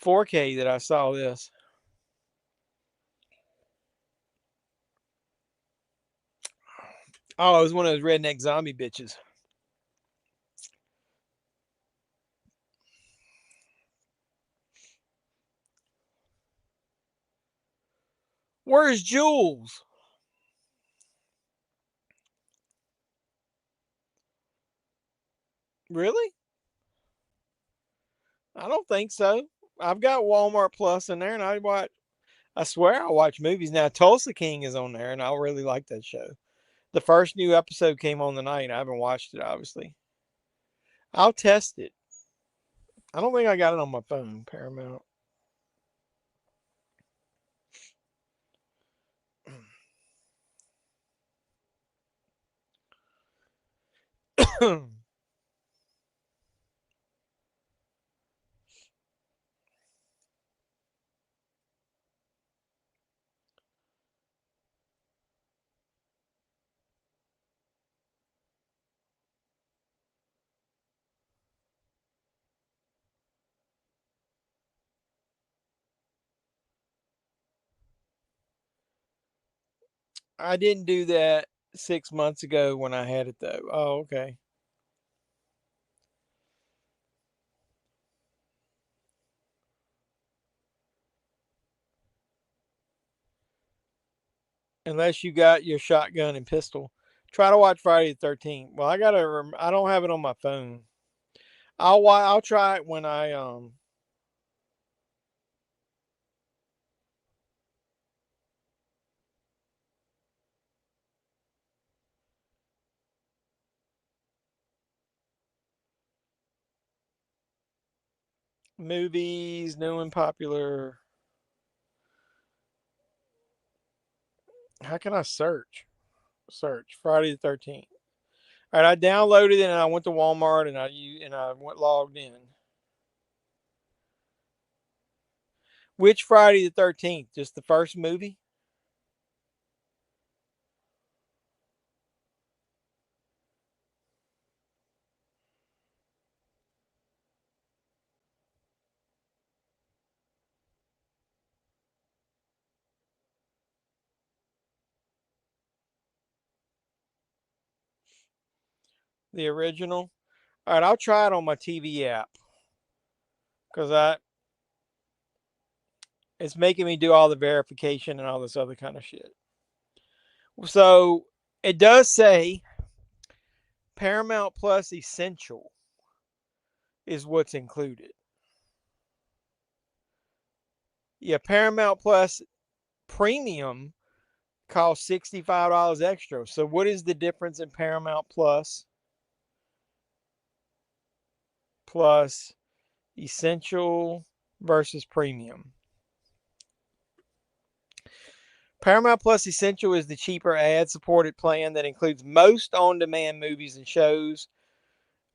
4K that I saw this. Oh, it was one of those redneck zombie bitches. Where's Jules? Really? I don't think so. I've got Walmart Plus in there, and I swear I watch movies now. Tulsa King is on there, and I really like that show. The first new episode came on tonight. I haven't watched it, obviously. I'll test it. I don't think I got it on my phone, Paramount. I didn't do that 6 months ago when I had it, though. Oh, okay. Unless you got your shotgun and pistol. Try to watch Friday the 13th. Well, I don't have it on my phone. I'll try it when I movies, new and popular. How can I search? Search Friday the 13th. All right, I downloaded it and I went to Walmart and I went logged in. Which Friday the 13th? Just the first movie? The original? All right, I'll try it on my TV app because it's making me do all the verification and all this other kind of shit. So it does say Paramount Plus Essential is what's included. Yeah, Paramount Plus Premium costs $65 extra. So what is the difference in Paramount Plus Essential versus Premium? Paramount Plus Essential is the cheaper ad-supported plan that includes most on-demand movies and shows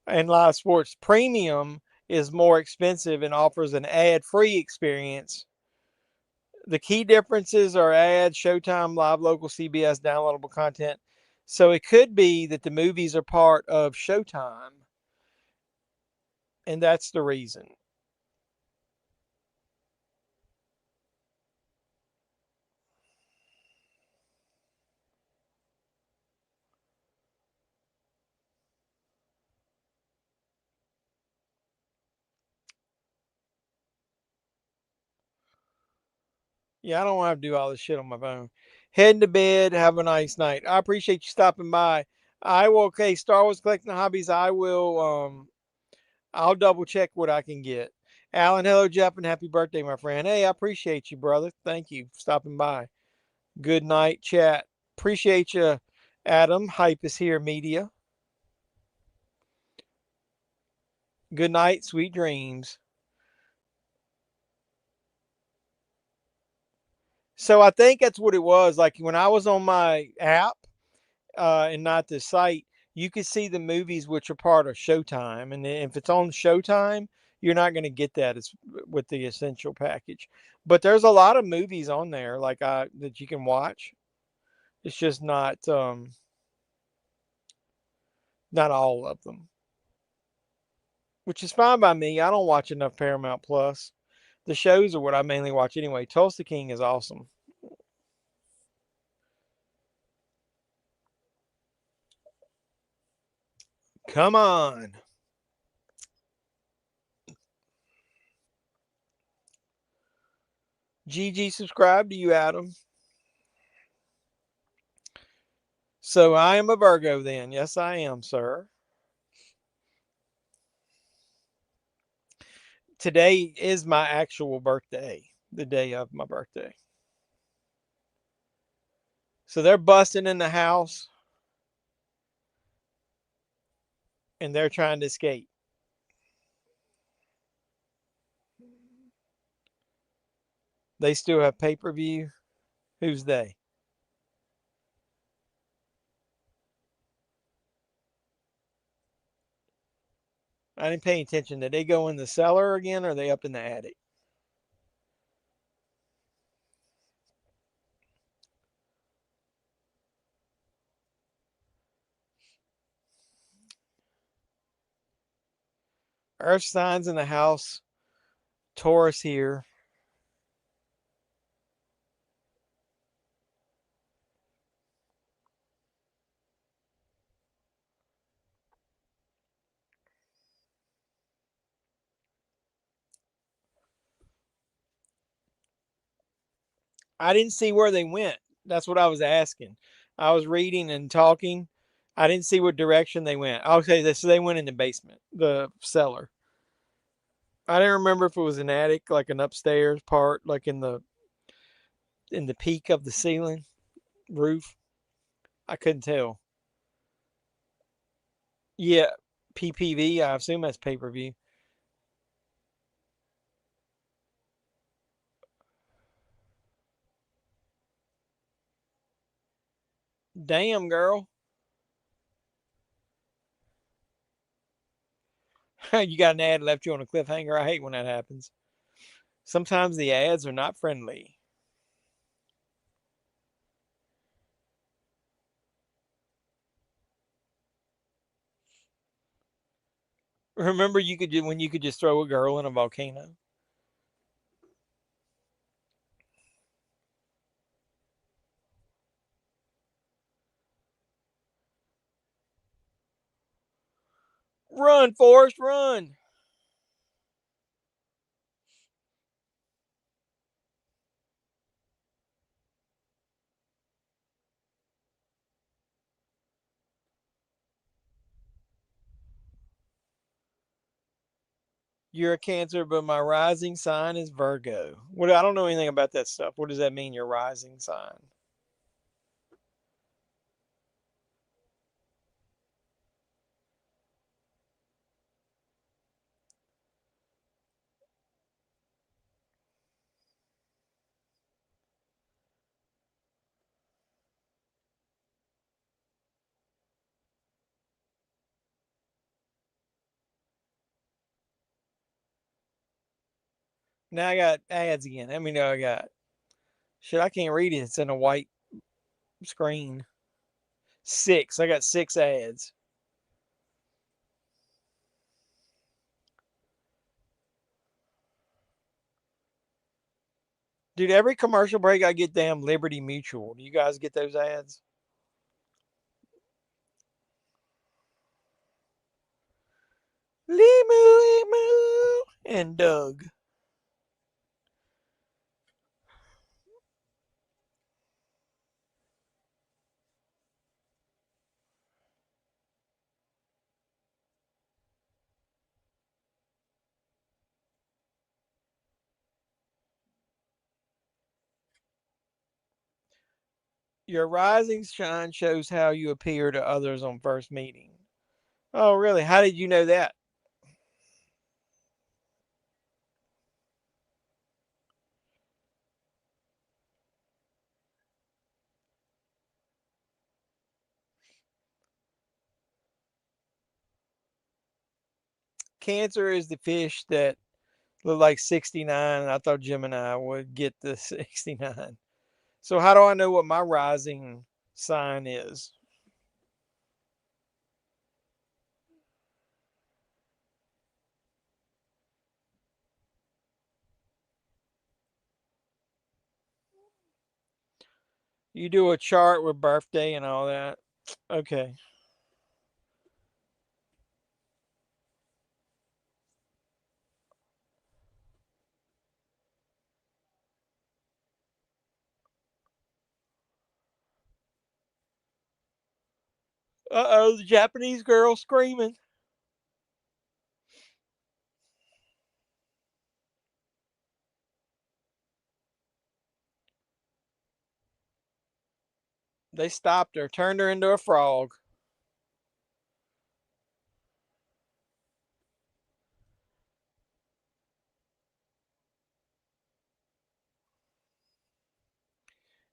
and live sports. Premium is more expensive and offers an ad-free experience. The key differences are ads, Showtime, live local, CBS, downloadable content. So it could be that the movies are part of Showtime, and that's the reason. Yeah, I don't want to do all this shit on my phone. Heading to bed. Have a nice night. I appreciate you stopping by. I will. Okay, Star Wars collecting hobbies. I will. I'll double check what I can get. Alan, hello, Jeff, and happy birthday, my friend. Hey, I appreciate you, brother. Thank you for stopping by. Good night, chat. Appreciate you, Adam. Hype is here, media. Good night, sweet dreams. So I think that's what it was. Like when I was on my app and not the site, you could see the movies which are part of Showtime. And if it's on Showtime, you're not going to get that as with the essential package. But there's a lot of movies on there like that you can watch. It's just not all of them, which is fine by me. I don't watch enough Paramount Plus. The shows are what I mainly watch anyway. Tulsa King is awesome. Come on. GG, subscribe to you, Adam. So I am a Virgo then. Yes, I am, sir. Today is my actual birthday, the day of my birthday. So they're busting in the house and they're trying to escape. They still have pay-per-view. Who's they? I didn't pay attention. Did they go in the cellar again or are they up in the attic? Earth signs in the house. Taurus here. I didn't see where they went. That's what I was asking. I was reading and talking. I didn't see what direction they went. Okay, so they went in the basement, the cellar. I didn't remember if it was an attic, like an upstairs part, like in the peak of the ceiling roof. I couldn't tell. Yeah, PPV. I assume that's pay-per-view. Damn, girl. You got an ad left you on a cliffhanger. I hate when that happens. Sometimes the ads are not friendly. Remember you could when you could just throw a girl in a volcano? Run, Forrest, run. You're a Cancer, but my rising sign is Virgo. What I don't know anything about that stuff. What does that mean, your rising sign? Now I got ads again. Let me know I got. Shit, I can't read it. It's in a white screen. 6. I got 6 ads. Dude, every commercial break I get damn Liberty Mutual. Do you guys get those ads? Limu and Doug. Your rising shine shows how you appear to others on first meeting. Oh, really? How did you know that? Cancer is the fish that look like 69. I thought Gemini would get the 69. So how do I know what my rising sign is? You do a chart with birthday and all that. Okay. Uh-oh, the Japanese girl screaming. They stopped her, turned her into a frog.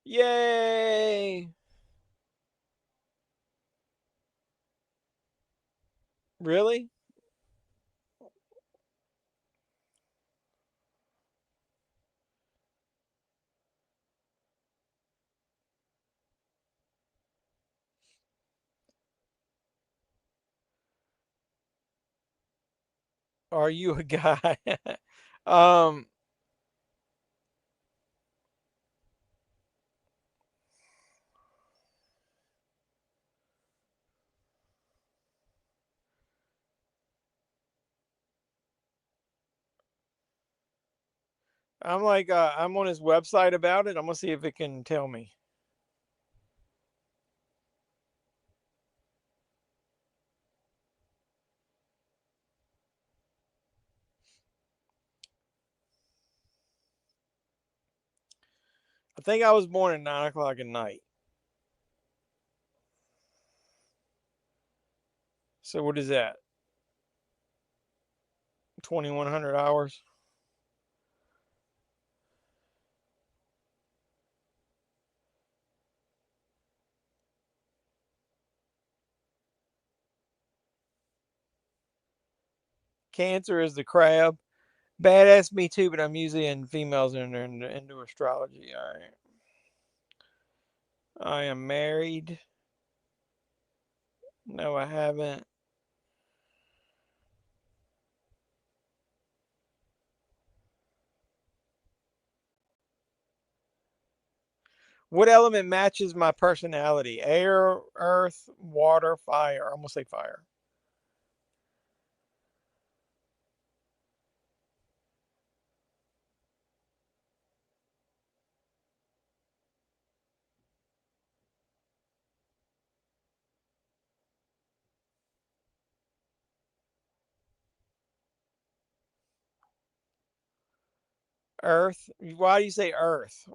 Yay! Really? Are you a guy? um, I'm on his website about it. I'm gonna see if it can tell me. I think I was born at 9 o'clock at night. So what is that? 2,100 hours. Cancer is the crab. Badass me too, but I'm usually in females into astrology. All right. I am married. No, I haven't. What element matches my personality? Air, earth, water, fire. I'm gonna say fire. Earth. Why do you say earth?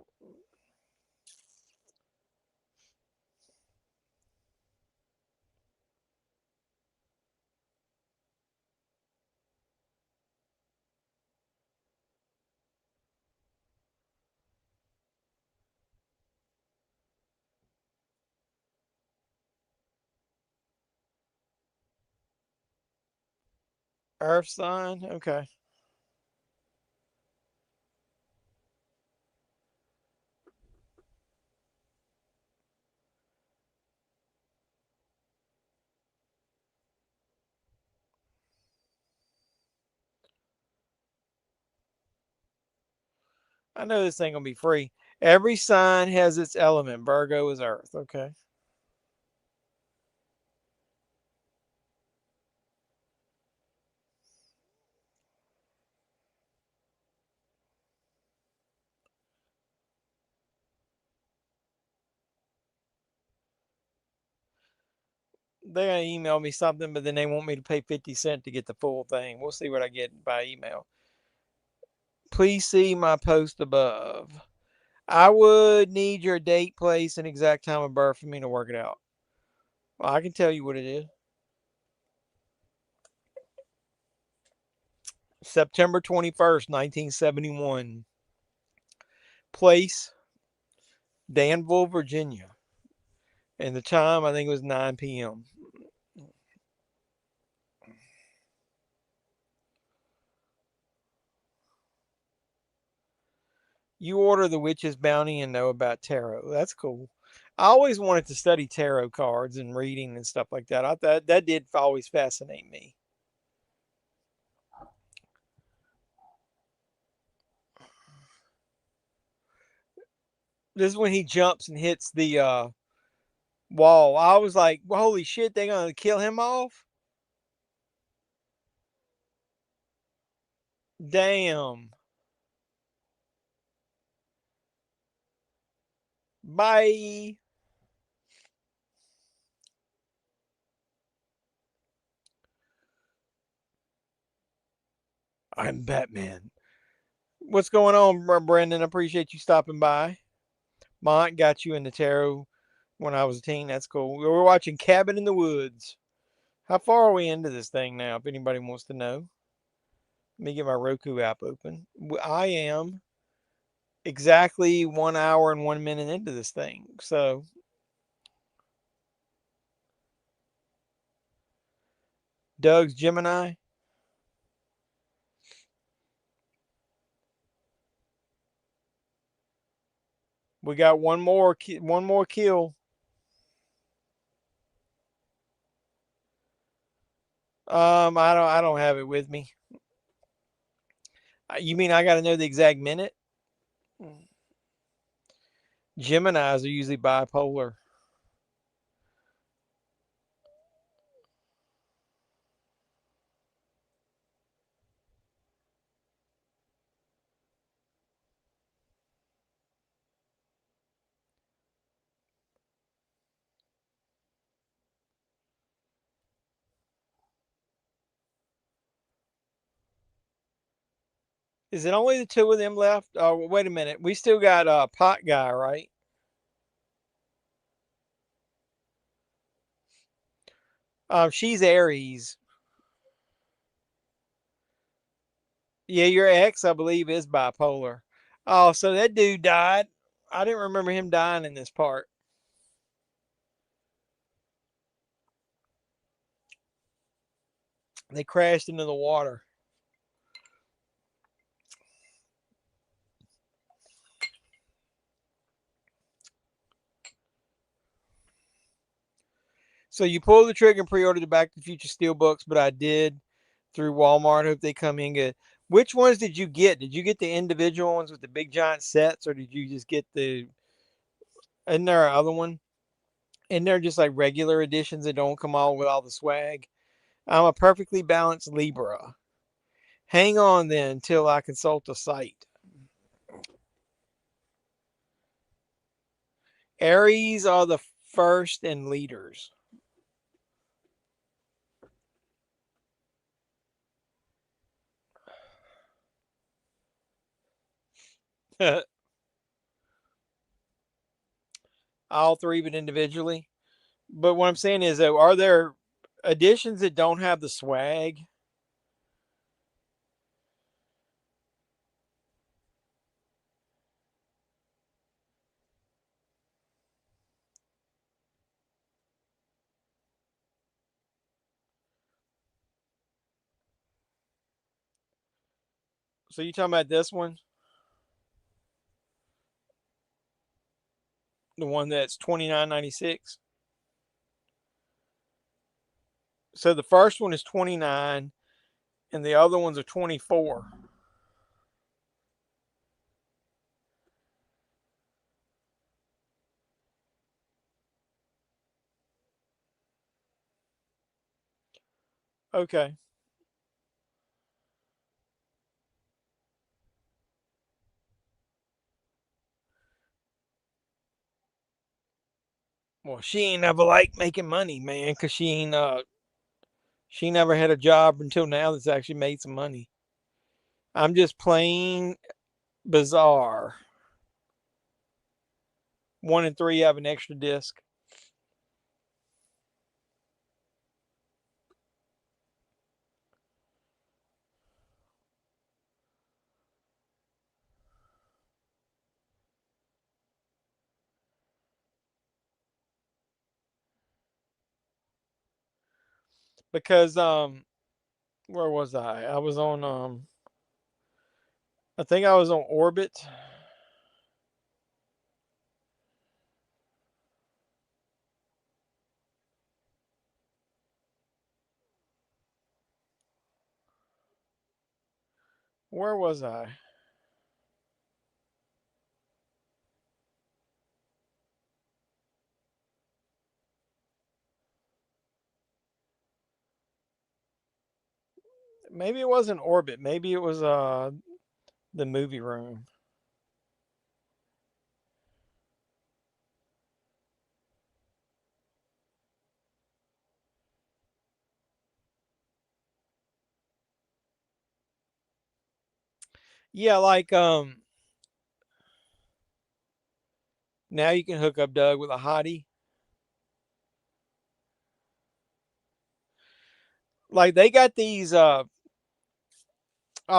Earth sign. Okay. I know this ain't gonna be free. Every sign has its element. Virgo is earth. Okay. They're gonna email me something, but then they want me to pay 50 cents to get the full thing. We'll see what I get by email. Please see my post above. I would need your date, place, and exact time of birth for me to work it out. Well, I can tell you what it is. September 21st, 1971. Place, Danville, Virginia. And the time, I think it was 9 p.m. You order the Witch's Bounty and know about tarot. That's cool. I always wanted to study tarot cards and reading and stuff like that. I thought that did always fascinate me. This is when he jumps and hits the wall. I was like, holy shit, they're going to kill him off? Damn. Bye. I'm Batman. What's going on, Brendan? I appreciate you stopping by. My aunt got you into tarot when I was a teen. That's cool. We were watching Cabin in the Woods. How far are we into this thing now, if anybody wants to know? Let me get my Roku app open. I am exactly 1 hour and 1 minute into this thing. So, Doug's Gemini. We got one more kill. I don't have it with me. You mean I got to know the exact minute? Geminis are usually bipolar. Is it only the two of them left? Oh, wait a minute. We still got Pot Guy, right? She's Aries. Yeah, your ex, I believe, is bipolar. Oh, so that dude died. I didn't remember him dying in this part. They crashed into the water. So you pull the trigger and pre-order the Back to the Future Steelbooks, but I did through Walmart. Hope they come in good. Which ones did you get? Did you get the individual ones with the big giant sets, or did you just get the? Isn't there another one? And they're just like regular editions that don't come all with all the swag. I'm a perfectly balanced Libra. Hang on then till I consult the site. Aries are the first and leaders. All three, but individually. But what I'm saying is, though, are there editions that don't have the swag? So you talking about this one, the one that's $29.96? So the first one is 29, and the other ones are 24. Okay. Well, she ain't never liked making money, man, because she never had a job until now that's actually made some money. I'm just plain bizarre. 1 and 3 have an extra disc. Because where was I? I was on I think I was on Orbit. Where was I? Maybe it wasn't Orbit. Maybe it was the movie room. Yeah, like now you can hook up Doug with a hottie. Like they got these oh,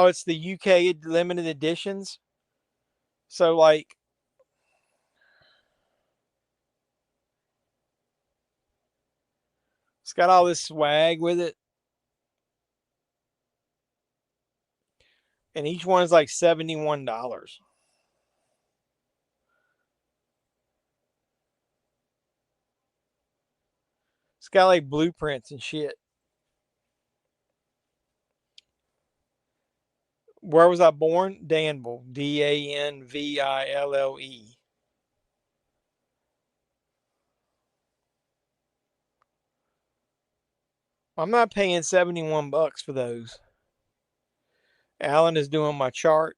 it's the UK limited editions. So like it's got all this swag with it. And each one's like $71. It's got like blueprints and shit. Where was I born? Danville. Danville. I'm not paying $71 for those. Alan is doing my chart.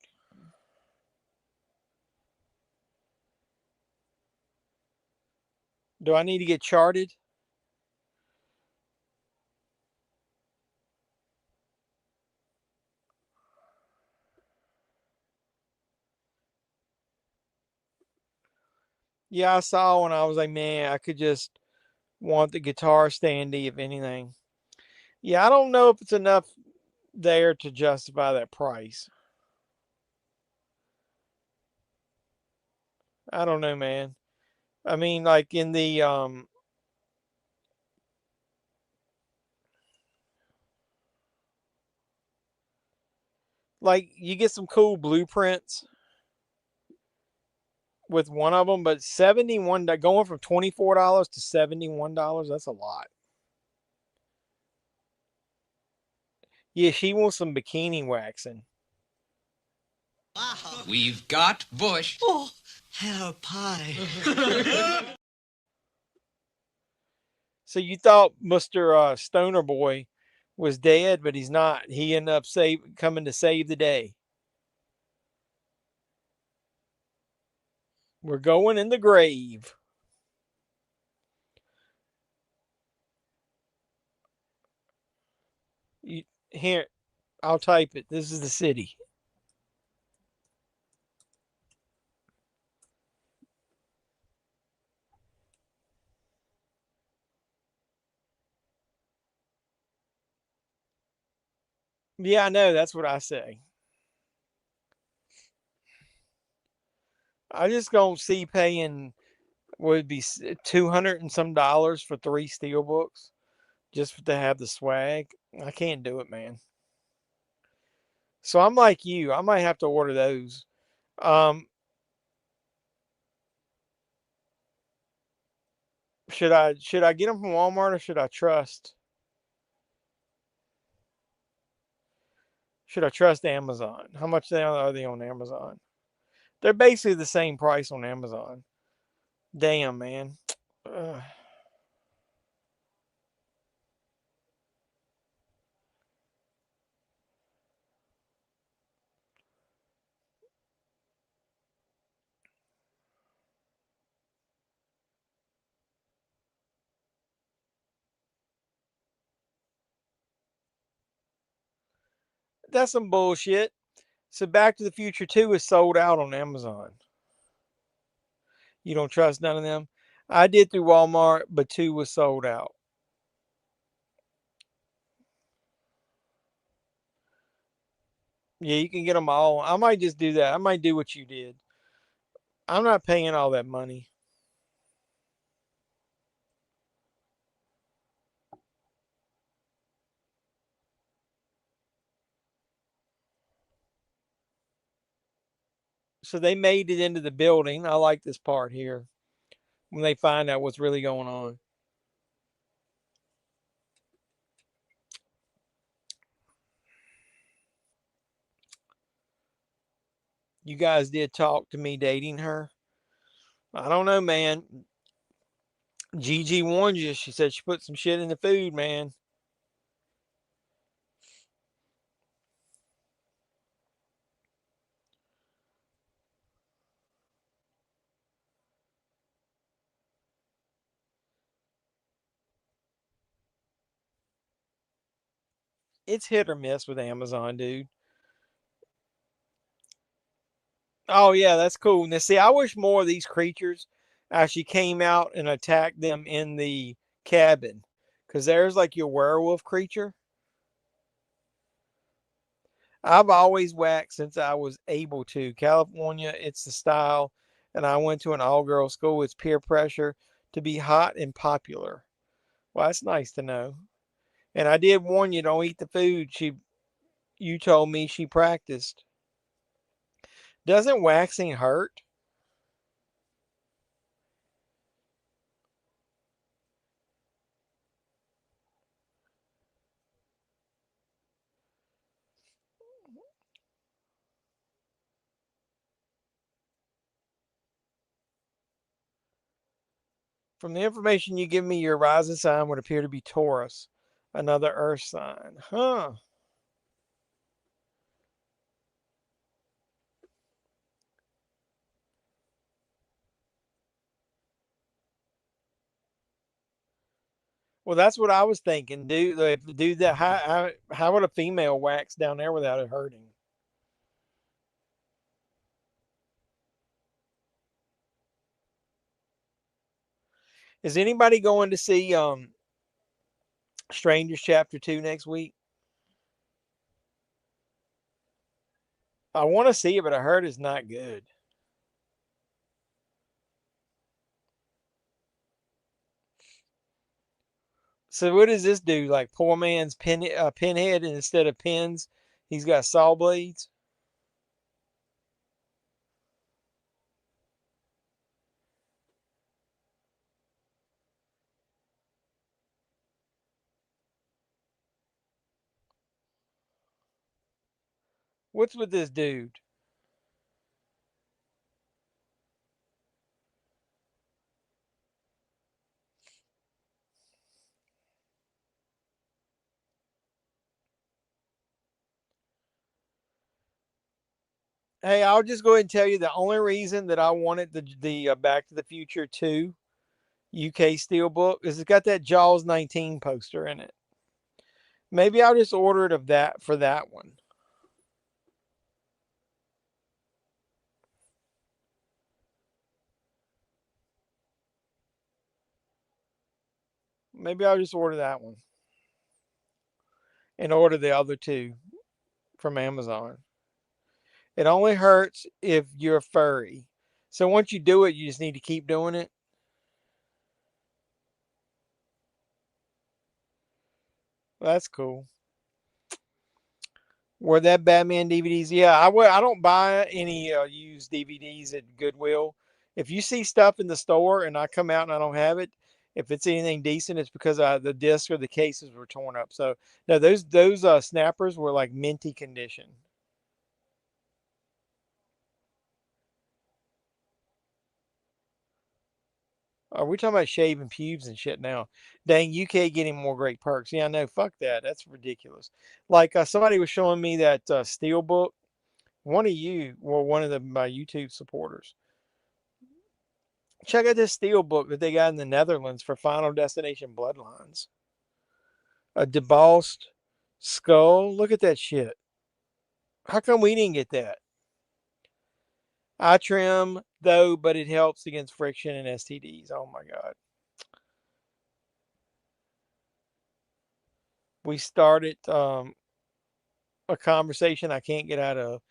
Do I need to get charted? Yeah, I saw when I was like, man, I could just want the guitar standy, if anything. Yeah, I don't know if it's enough there to justify that price. I don't know, man. I mean, like in the like you get some cool blueprints with one of them, but $71 going from $24 to $71, that's a lot. Yeah, she wants some bikini waxing. We've got Bush. Oh, hello, pie. So you thought Mr. Stoner Boy was dead, but he's not. He ended up coming to save the day. We're going in the grave. Here, I'll type it. This is the city. Yeah, I know. That's what I say. I just don't see paying would be $200 and some for 3 steel books just to have the swag. I can't do it, man. So I'm like you. I might have to order those. Should I get them from Walmart or should I trust? Should I trust Amazon? How much are they on Amazon? They're basically the same price on Amazon. Damn, man. Ugh. That's some bullshit. So Back to the Future 2 is sold out on Amazon. You don't trust none of them? I did through Walmart, but 2 was sold out. Yeah, you can get them all. I might just do that. I might do what you did. I'm not paying all that money. So they made it into the building. I like this part here when they find out what's really going on. You guys did talk to me dating her. I don't know, man. Gigi warned you. She said she put some shit in the food, man. It's hit or miss with Amazon, dude. Oh yeah, that's cool. Now see, I wish more of these creatures actually came out and attacked them in the cabin. Cause there's like your werewolf creature. I've always waxed since I was able to. California, it's the style. And I went to an all girl school. It's peer pressure to be hot and popular. Well, that's nice to know. And I did warn you, don't eat the food. You told me she practiced. Doesn't waxing hurt? From the information you give me, your rising sign would appear to be Taurus, another earth sign. Huh. Well, that's what I was thinking. Do that. How would a female wax down there without it hurting? Is anybody going to see Strangers Chapter 2 next week? I want to see it, but I heard it's not good. So what does this do? Like poor man's pinhead, and instead of pins, he's got saw blades. What's with this dude? Hey, I'll just go ahead and tell you the only reason that I wanted the Back to the Future 2 UK Steelbook is it's got that Jaws 19 poster in it. Maybe I'll just order it of that for that one. Maybe I'll just order that one and order the other two from Amazon. It only hurts if you're furry. So once you do it, you just need to keep doing it. That's cool. Were that Batman DVDs? Yeah, I don't buy any used DVDs at Goodwill. If you see stuff in the store and I come out and I don't have it, if it's anything decent, it's because the disc or the cases were torn up. So no, those snappers were like minty condition. Are we talking about shaving pubes and shit now? Dang, UK getting more great perks. Yeah, no, fuck that. That's ridiculous. Like somebody was showing me that steel book. One of my YouTube supporters. Check out this steel book that they got in the Netherlands for Final Destination Bloodlines. A debossed skull. Look at that shit. How come we didn't get that? I trim though, but it helps against friction and STDs. Oh my god. We started a conversation I can't get out of.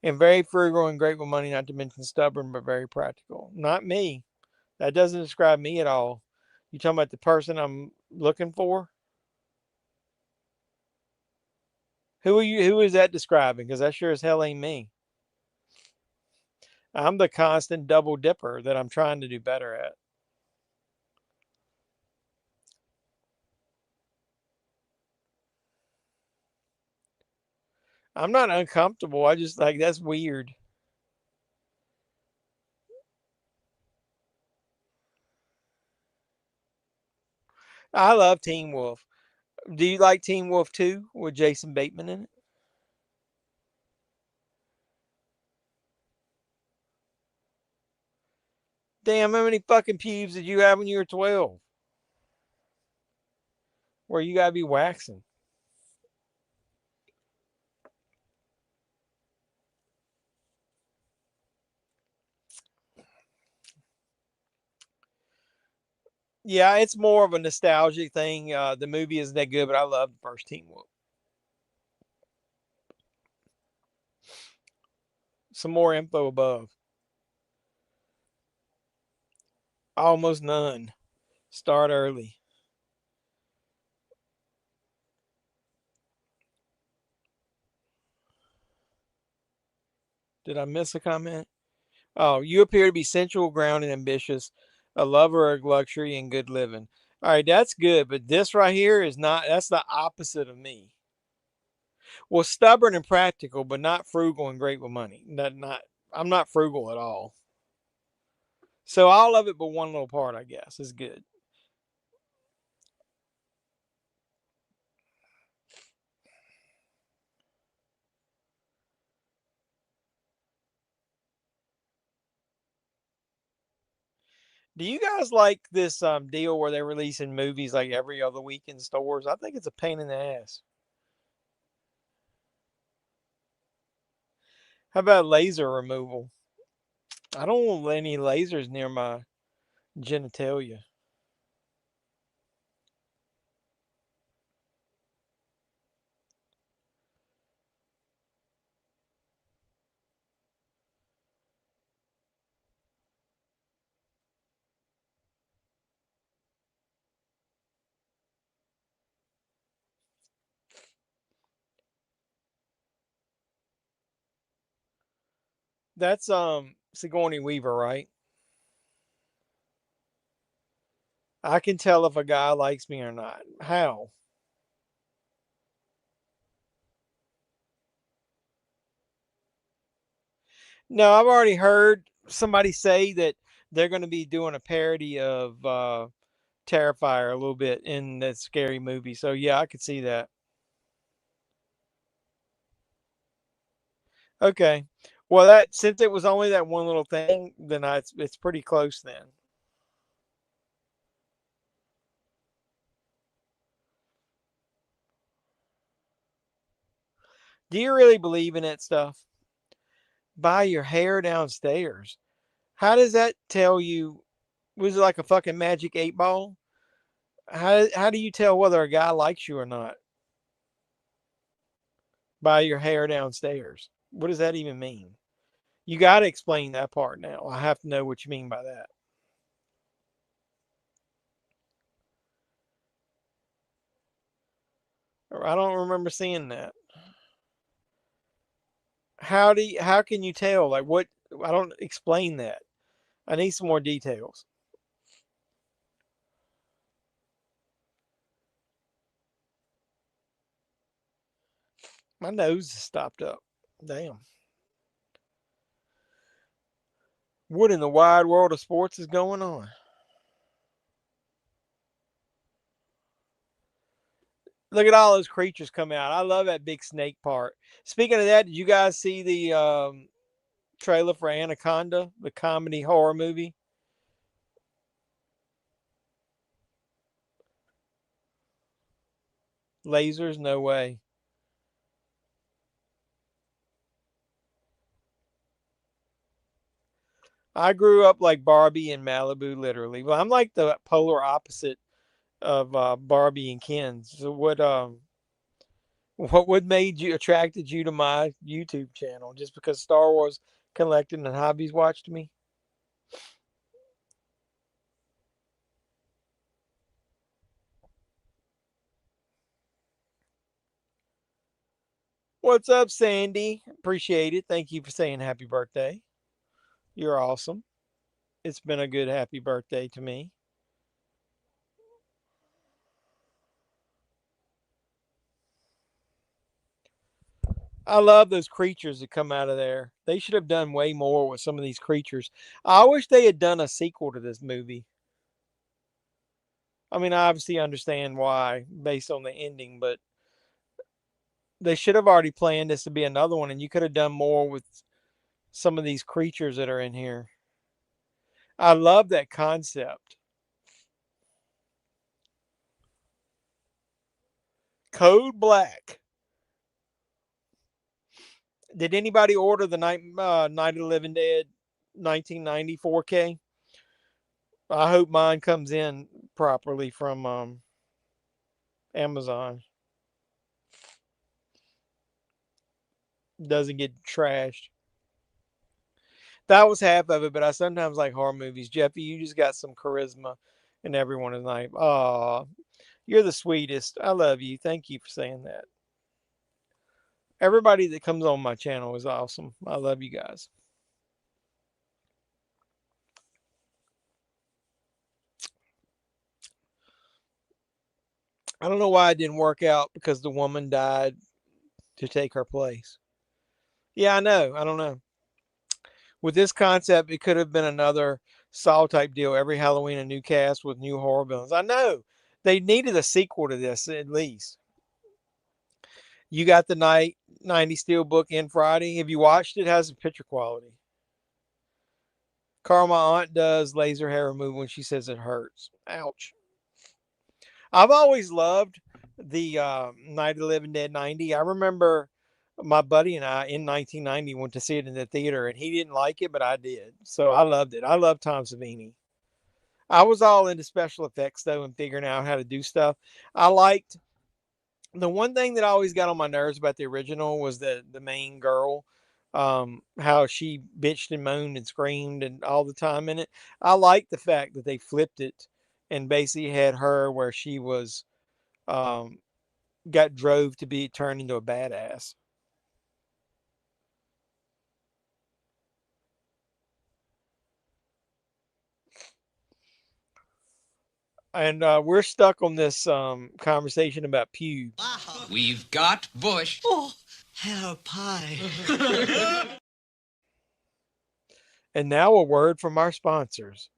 And very frugal and great with money, not to mention stubborn, but very practical. Not me. That doesn't describe me at all. You talking about the person I'm looking for? Who are you? Who is that describing? Because that sure as hell ain't me. I'm the constant double dipper that I'm trying to do better at. I'm not uncomfortable. I just like that's weird. I love Teen Wolf. Do you like Teen Wolf 2 with Jason Bateman in it? Damn, how many fucking pubes did you have when you were 12? Where you gotta be waxing. Yeah, it's more of a nostalgic thing. The movie isn't that good, but I love the first Teen Wolf. Some more info above. Almost none. Start early. Did I miss a comment? Oh, you appear to be sensual, grounded, ambitious, a lover of luxury and good living. All right, that's good, but this right here is not. That's the opposite of me. Well, stubborn and practical, but not frugal and great with money. Not. I'm not frugal at all. So all of it, but one little part, I guess, is good. Do you guys like this deal where they're releasing movies like every other week in stores? I think it's a pain in the ass. How about laser removal? I don't want any lasers near my genitalia. That's Sigourney Weaver, right? I can tell if a guy likes me or not. How? No, I've already heard somebody say that they're going to be doing a parody of Terrifier a little bit in that scary movie. So yeah, I could see that. Okay. Well, that since it was only that one little thing, then it's pretty close then. Do you really believe in that stuff? Buy your hair downstairs. How does that tell you? Was it like a fucking magic 8 ball? How do you tell whether a guy likes you or not? Buy your hair downstairs. What does that even mean? You got to explain that part now. I have to know what you mean by that. I don't remember seeing that. How can you tell? Like what? I don't explain that. I need some more details. My nose is stopped up. Damn. What in the wide world of sports is going on? Look at all those creatures come out. I love that big snake part. Speaking of that, did you guys see the trailer for Anaconda, the comedy horror movie? Lasers? No way. I grew up like Barbie in Malibu, literally. Well, I'm like the polar opposite of Barbie and Ken. So what made you attracted you to my YouTube channel? Just because Star Wars collecting and hobbies watched me? What's up, Sandy? Appreciate it. Thank you for saying happy birthday. You're awesome. It's been a good happy birthday to me. I love those creatures that come out of there. They should have done way more with some of these creatures. I wish they had done a sequel to this movie. I mean, I obviously understand why based on the ending, but they should have already planned this to be another one, and you could have done more with some of these creatures that are in here. I love that concept. Code Black. Did anybody order the Night of the Living Dead 1990 4K? I hope mine comes in properly from Amazon. Doesn't get trashed. That was half of it, but I sometimes like horror movies. Jeffy, you just got some charisma, and everyone is like, "Oh, you're the sweetest. I love you. Thank you for saying that." Everybody that comes on my channel is awesome. I love you guys. I don't know why it didn't work out because the woman died to take her place. Yeah, I know. I don't know. With this concept, it could have been another Saw type deal. Every Halloween, a new cast with new horror villains. I know. They needed a sequel to this at least. You got the Night 90 Steelbook in Friday. Have you watched it? It has a picture quality. Carl, my aunt does laser hair removal when she says it hurts. Ouch. I've always loved the Night of the Living Dead 90. I remember my buddy and I in 1990 went to see it in the theater, and he didn't like it, but I did. So I loved it. I love Tom Savini. I was all into special effects though and figuring out how to do stuff. I liked the one thing that always got on my nerves about the original was the main girl, how she bitched and moaned and screamed and all the time in it. I like the fact that they flipped it and basically had her where she was um, got drove to be turned into a badass. And we're stuck on this conversation about pubes. We've got Bush. Oh, hello, pie. And now a word from our sponsors.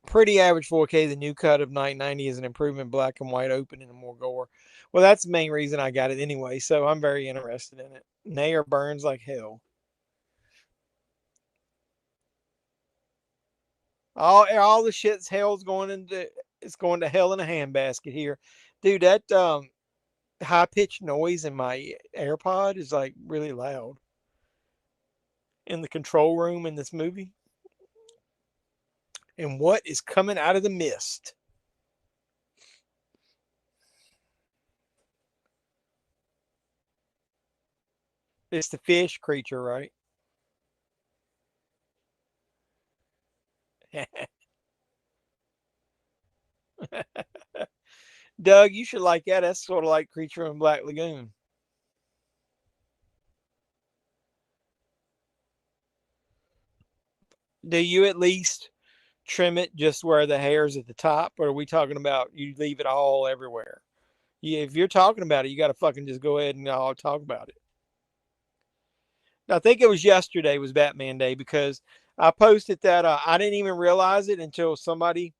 Pretty average 4K. The new cut of 990 is an improvement, black and white, open, and more gore. Well, that's the main reason I got it anyway, so I'm very interested in it. Nair burns like hell. All the shit's hell's going into it's going to hell in a handbasket here, dude. That high pitched noise in my AirPod is like really loud in the control room in this movie. And what is coming out of the mist? It's the fish creature, right? Doug, you should like that. That's sort of like Creature in Black Lagoon. Do you at least trim it just where the hair's at the top, or are we talking about you leave it all everywhere? Yeah, if you're talking about it, you got to fucking just go ahead and I'll talk about it. I think it was yesterday was Batman Day because I posted that I didn't even realize it until somebody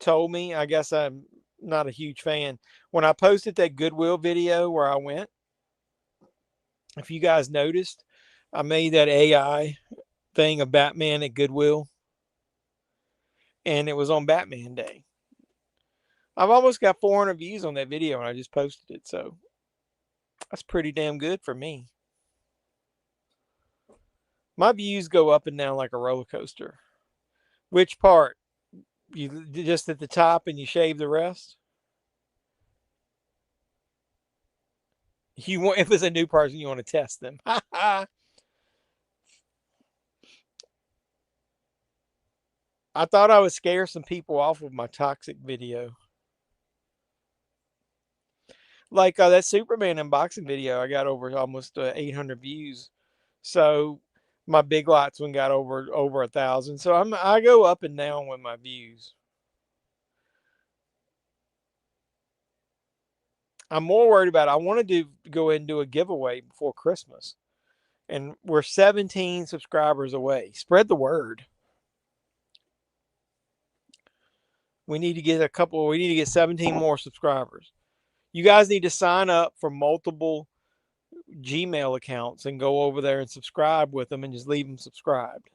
told me. I guess I'm not a huge fan. When I posted that Goodwill video where I went, if you guys noticed, I made that AI thing of Batman at Goodwill, and it was on Batman Day. I've almost got 400 views on that video, and I just posted it, so that's pretty damn good for me. My views go up and down like a roller coaster. Which part? You just at the top and you shave the rest? You want if it's a new person, you want to test them. I thought I would scare some people off with my toxic video. Like that Superman unboxing video, I got over almost 800 views. So my Big Lots one got over 1,000. So I go up and down with my views. I'm more worried about I want to go ahead and do a giveaway before Christmas. And we're 17 subscribers away. Spread the word. We need to get 17 more subscribers. You guys need to sign up for multiple Gmail accounts and go over there and subscribe with them and just leave them subscribed.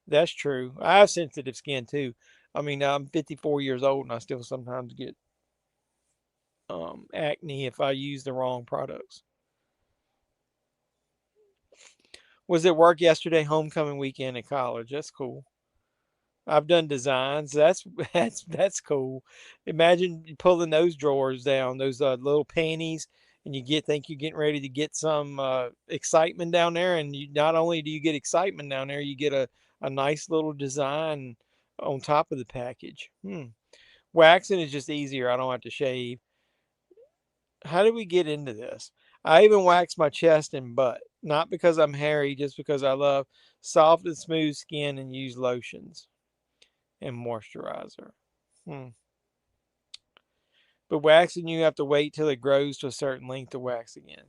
That's true. I have sensitive skin too. I mean, I'm 54 years old and I still sometimes get acne if I use the wrong products. Was at work yesterday, homecoming weekend at college. That's cool. I've done designs. That's cool. Imagine pulling those drawers down, those little panties, and think you're getting ready to get some excitement down there. And you not only do you get excitement down there, you get a nice little design on top of the package. Waxing is just easier. I don't have to shave. How did we get into this? I even wax my chest and butt, not because I'm hairy, just because I love soft and smooth skin and use lotions and moisturizer. But waxing, you have to wait till it grows to a certain length to wax again.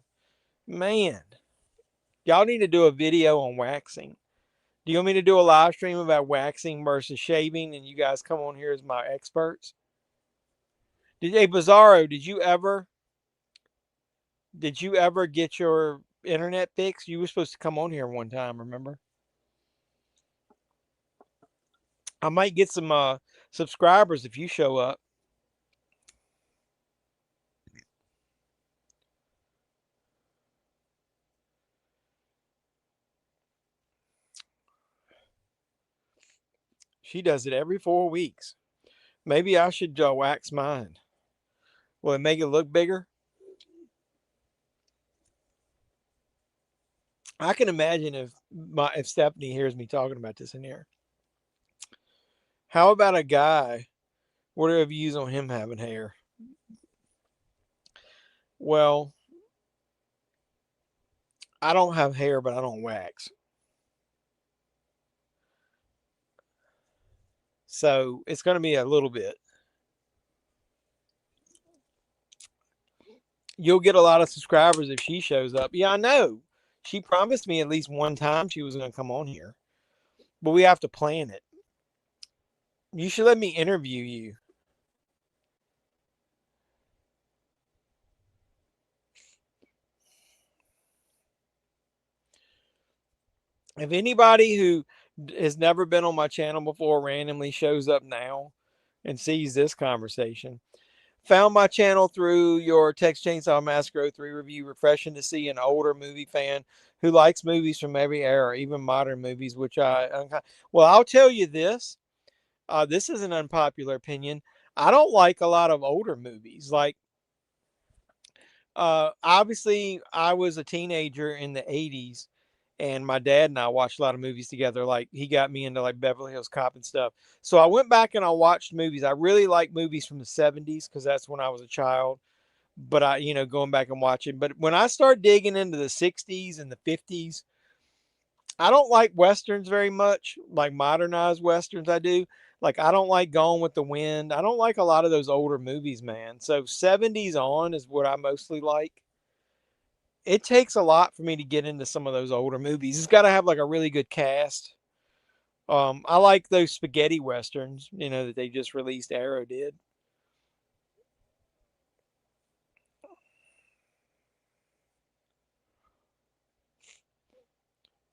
Man, y'all need to do a video on waxing. Do you want me to do a live stream about waxing versus shaving, and you guys come on here as my experts? Hey, Bizarro, did you ever get your internet fixed? You were supposed to come on here one time, remember? I might get some subscribers if you show up. She does it every 4 weeks. Maybe I should wax mine. Will it make it look bigger? I can imagine if Stephanie hears me talking about this in here. How about a guy? What are your views on him having hair? Well, I don't have hair, but I don't wax. So it's going to be a little bit. You'll get a lot of subscribers if she shows up. Yeah, I know. She promised me at least one time she was going to come on here, but we have to plan it. You should let me interview you. If anybody who has never been on my channel before randomly shows up now and sees this conversation, found my channel through your Texas Chainsaw Massacre 03 review, refreshing to see an older movie fan who likes movies from every era, even modern movies, which well, I'll tell you this. This is an unpopular opinion. I don't like a lot of older movies. Like, obviously, I was a teenager in the 80s, and my dad and I watched a lot of movies together. Like, he got me into like Beverly Hills Cop and stuff. So I went back and I watched movies. I really like movies from the 70s because that's when I was a child. But going back and watching. But when I start digging into the 60s and the 50s, I don't like Westerns very much, like modernized Westerns. I do. Like, I don't like Gone with the Wind. I don't like a lot of those older movies, man. So 70s on is what I mostly like. It takes a lot for me to get into some of those older movies. It's got to have like a really good cast. I like those spaghetti Westerns, that they just released, Arrow did.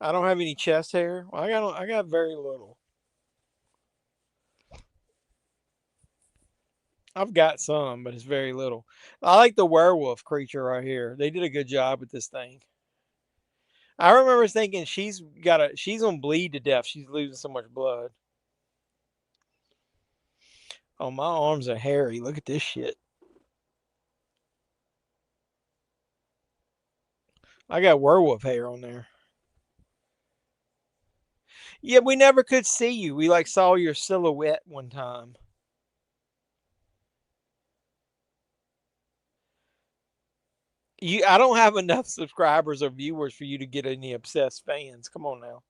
I don't have any chest hair. I got very little. I've got some, but it's very little. I like the werewolf creature right here. They did a good job with this thing. I remember thinking she's gonna bleed to death. She's losing so much blood. Oh, my arms are hairy. Look at this shit. I got werewolf hair on there. Yeah, we never could see you. We like saw your silhouette one time. I don't have enough subscribers or viewers for you to get any obsessed fans. Come on now.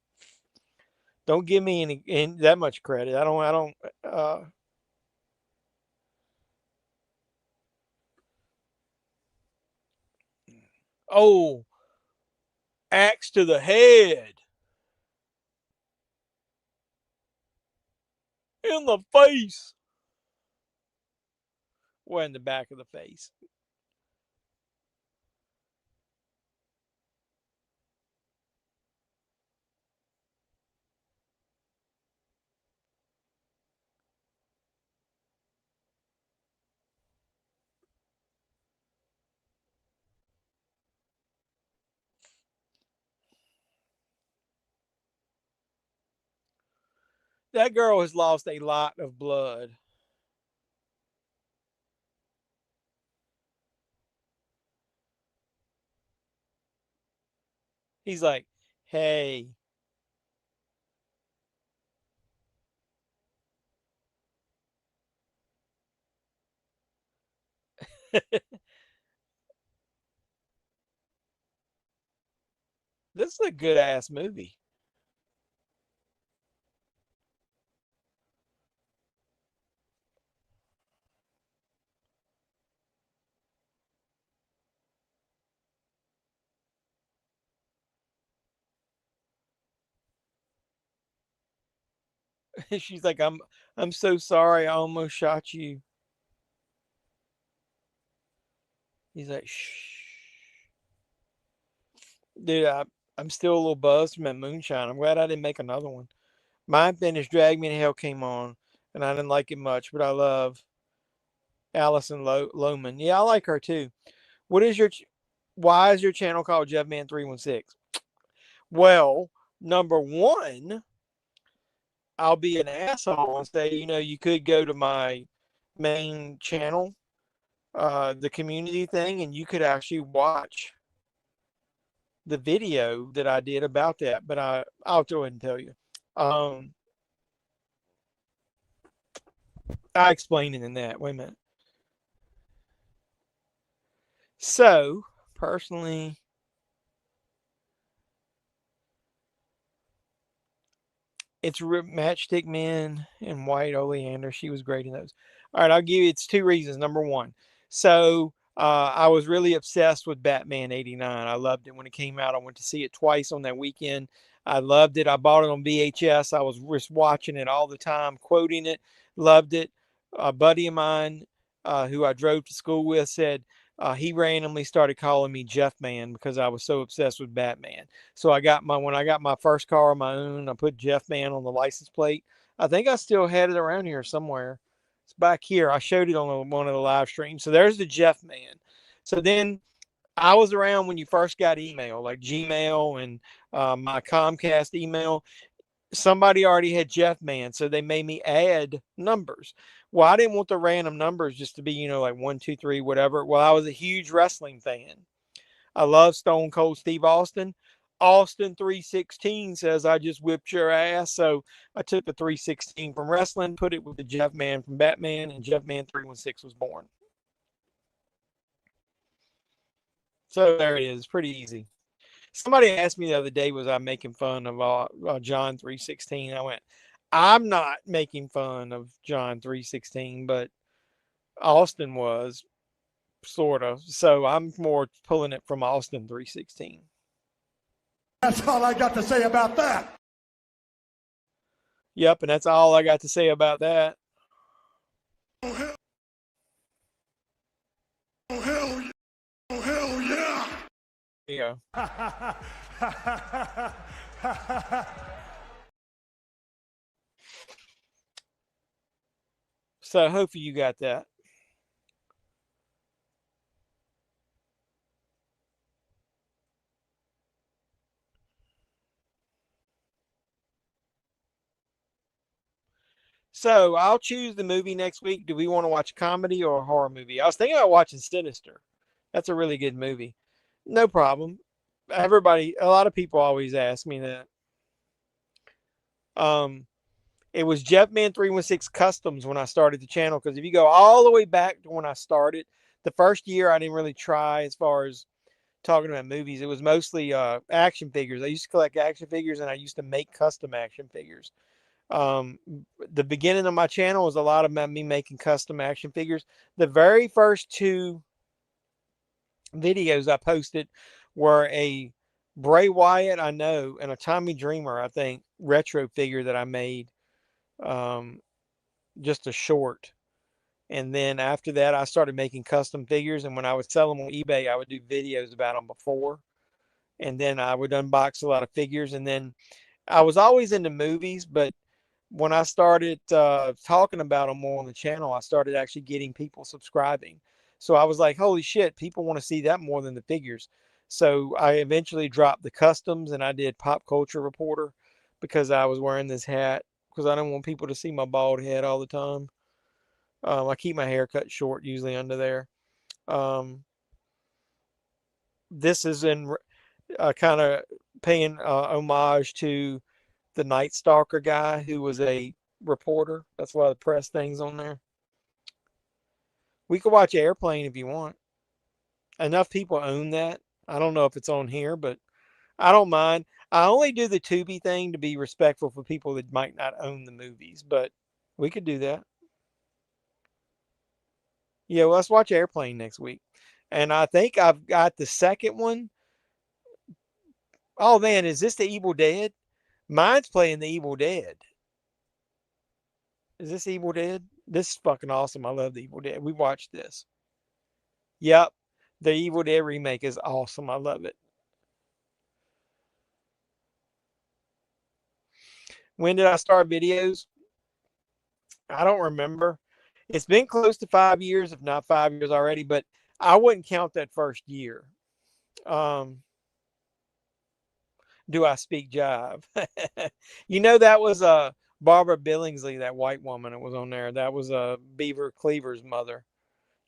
Don't give me any that much credit. I don't oh, axe to the head. In the face. Well, in the back of the face. That girl has lost a lot of blood. He's like, hey. This is a good ass movie. She's like, I'm so sorry. I almost shot you. He's like, shh. Dude, I'm still a little buzzed from that moonshine. I'm glad I didn't make another one. Mine finished. Drag Me to Hell came on, and I didn't like it much, but I love Allison Lohman. Yeah, I like her too. Why is your channel called JEFFMAN316? Well, number one, I'll be an asshole and say, you could go to my main channel, the community thing, and you could actually watch the video that I did about that. But I'll go ahead and tell you. I explained it in that. Wait a minute. So, personally, it's Matchstick Men and White Oleander. She was great in those. All right, I'll give you. It's two reasons. Number one, so I was really obsessed with Batman '89. I loved it when it came out. I went to see it twice on that weekend. I loved it. I bought it on VHS. I was just watching it all the time, quoting it. Loved it. A buddy of mine who I drove to school with said he randomly started calling me Jeff Man because I was so obsessed with Batman. So when I got my first car on my own, I put Jeff Man on the license plate. I think I still had it around here somewhere. It's back here. I showed it on one of the live streams. So there's the Jeff Man. So then I was around when you first got email, like Gmail and my Comcast email. Somebody already had Jeff Man, so they made me add numbers. Well, I didn't want the random numbers just to be, like 1, 2, 3, whatever. Well, I was a huge wrestling fan. I love Stone Cold Steve Austin. Austin 316 says I just whipped your ass. So I took the 316 from wrestling, put it with the Jeff Man from Batman, and Jeff Man 316 was born. So there it is. Pretty easy. Somebody asked me the other day, was I making fun of John 316? I went, I'm not making fun of John 316, but Austin was sort of. So I'm more pulling it from Austin 316. That's all I got to say about that. Yep, and that's all I got to say about that. Oh, hell. Oh, hell. Oh, hell yeah. Yeah. So hopefully you got that. So I'll choose the movie next week. Do we want to watch a comedy or a horror movie? I was thinking about watching Sinister. That's a really good movie. No problem. A lot of people always ask me that. It was JEFFMAN316 Customs when I started the channel, because if you go all the way back to when I started, the first year I didn't really try as far as talking about movies. It was mostly action figures. I used to collect action figures, and I used to make custom action figures. The beginning of my channel was a lot of me making custom action figures. The very first 2 videos I posted were a Bray Wyatt, I know, and a Tommy Dreamer, I think, retro figure that I made, just a short. And then after that, I started making custom figures. And when I would sell them on eBay, I would do videos about them before. And then I would unbox a lot of figures. And then I was always into movies, but when I started talking about them more on the channel, I started actually getting people subscribing. So I was like, holy shit, people want to see that more than the figures. So I eventually dropped the customs, and I did Pop Culture Reporter because I was wearing this hat because I don't want people to see my bald head all the time. I keep my hair cut short usually under there. This is in kind of paying homage to the Night Stalker guy who was a reporter. That's why the press thing's on there. We could watch Airplane if you want. Enough people own that. I don't know if it's on here, but I don't mind. I only do the Tubi thing to be respectful for people that might not own the movies, but we could do that. Yeah, well, let's watch Airplane next week. And I think I've got the second one. Oh man, is this the Evil Dead? Mine's playing the Evil Dead. Is this Evil Dead? This is fucking awesome. I love the Evil Dead. We watched this. Yep. The Evil Dead remake is awesome. I love it. When did I start videos? I don't remember. It's been close to 5 years, if not 5 years already, but I wouldn't count that first year. Do I speak jive? That was Barbara Billingsley, that white woman that was on there. That was Beaver Cleaver's mother.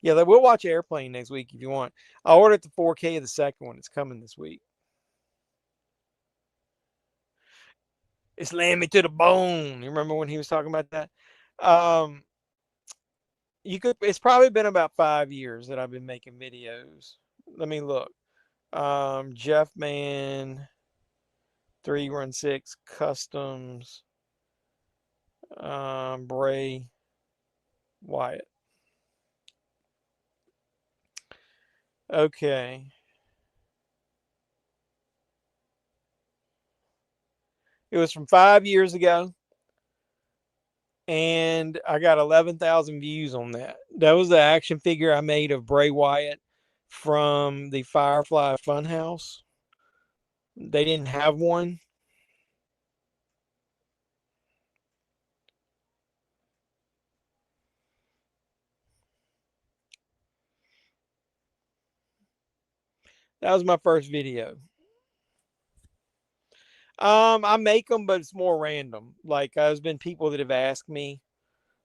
Yeah, we'll watch Airplane next week if you want. I ordered the 4K of the second one. It's coming this week. It's laying me to the bone. You remember when he was talking about that? It's probably been about 5 years that I've been making videos. Let me look. JEFFMAN 316 Customs, Bray Wyatt. Okay. It was from 5 years ago, and I got 11,000 views on that. That was the action figure I made of Bray Wyatt from the Firefly Funhouse. They didn't have one. That was my first video. I make them, but it's more random. Like, there's been people that have asked me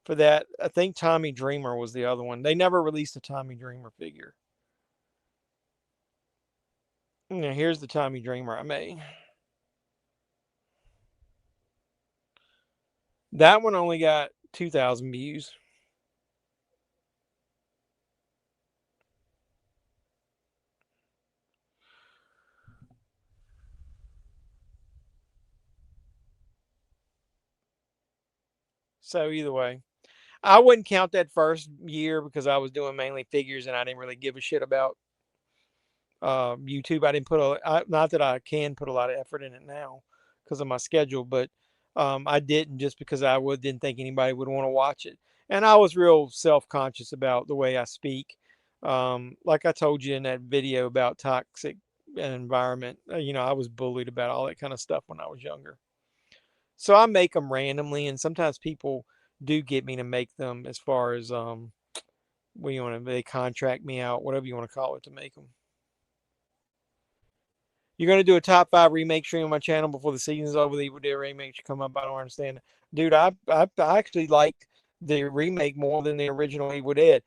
for that. I think Tommy Dreamer was the other one. They never released a Tommy Dreamer figure. Now, here's the Tommy Dreamer I made. That one only got 2,000 views. So either way, I wouldn't count that first year because I was doing mainly figures and I didn't really give a shit about YouTube. I didn't put not that I can put a lot of effort in it now because of my schedule, but I didn't just because didn't think anybody would want to watch it. And I was real self-conscious about the way I speak. Like I told you in that video about toxic environment, I was bullied about all that kind of stuff when I was younger. So I make them randomly, and sometimes people do get me to make them as far as they contract me out, whatever you want to call it, to make them. You're going to do a top 5 remake stream on my channel before the season's over. The Evil Dead remake should come up. I don't understand. Dude, I actually like the remake more than the original Evil Dead.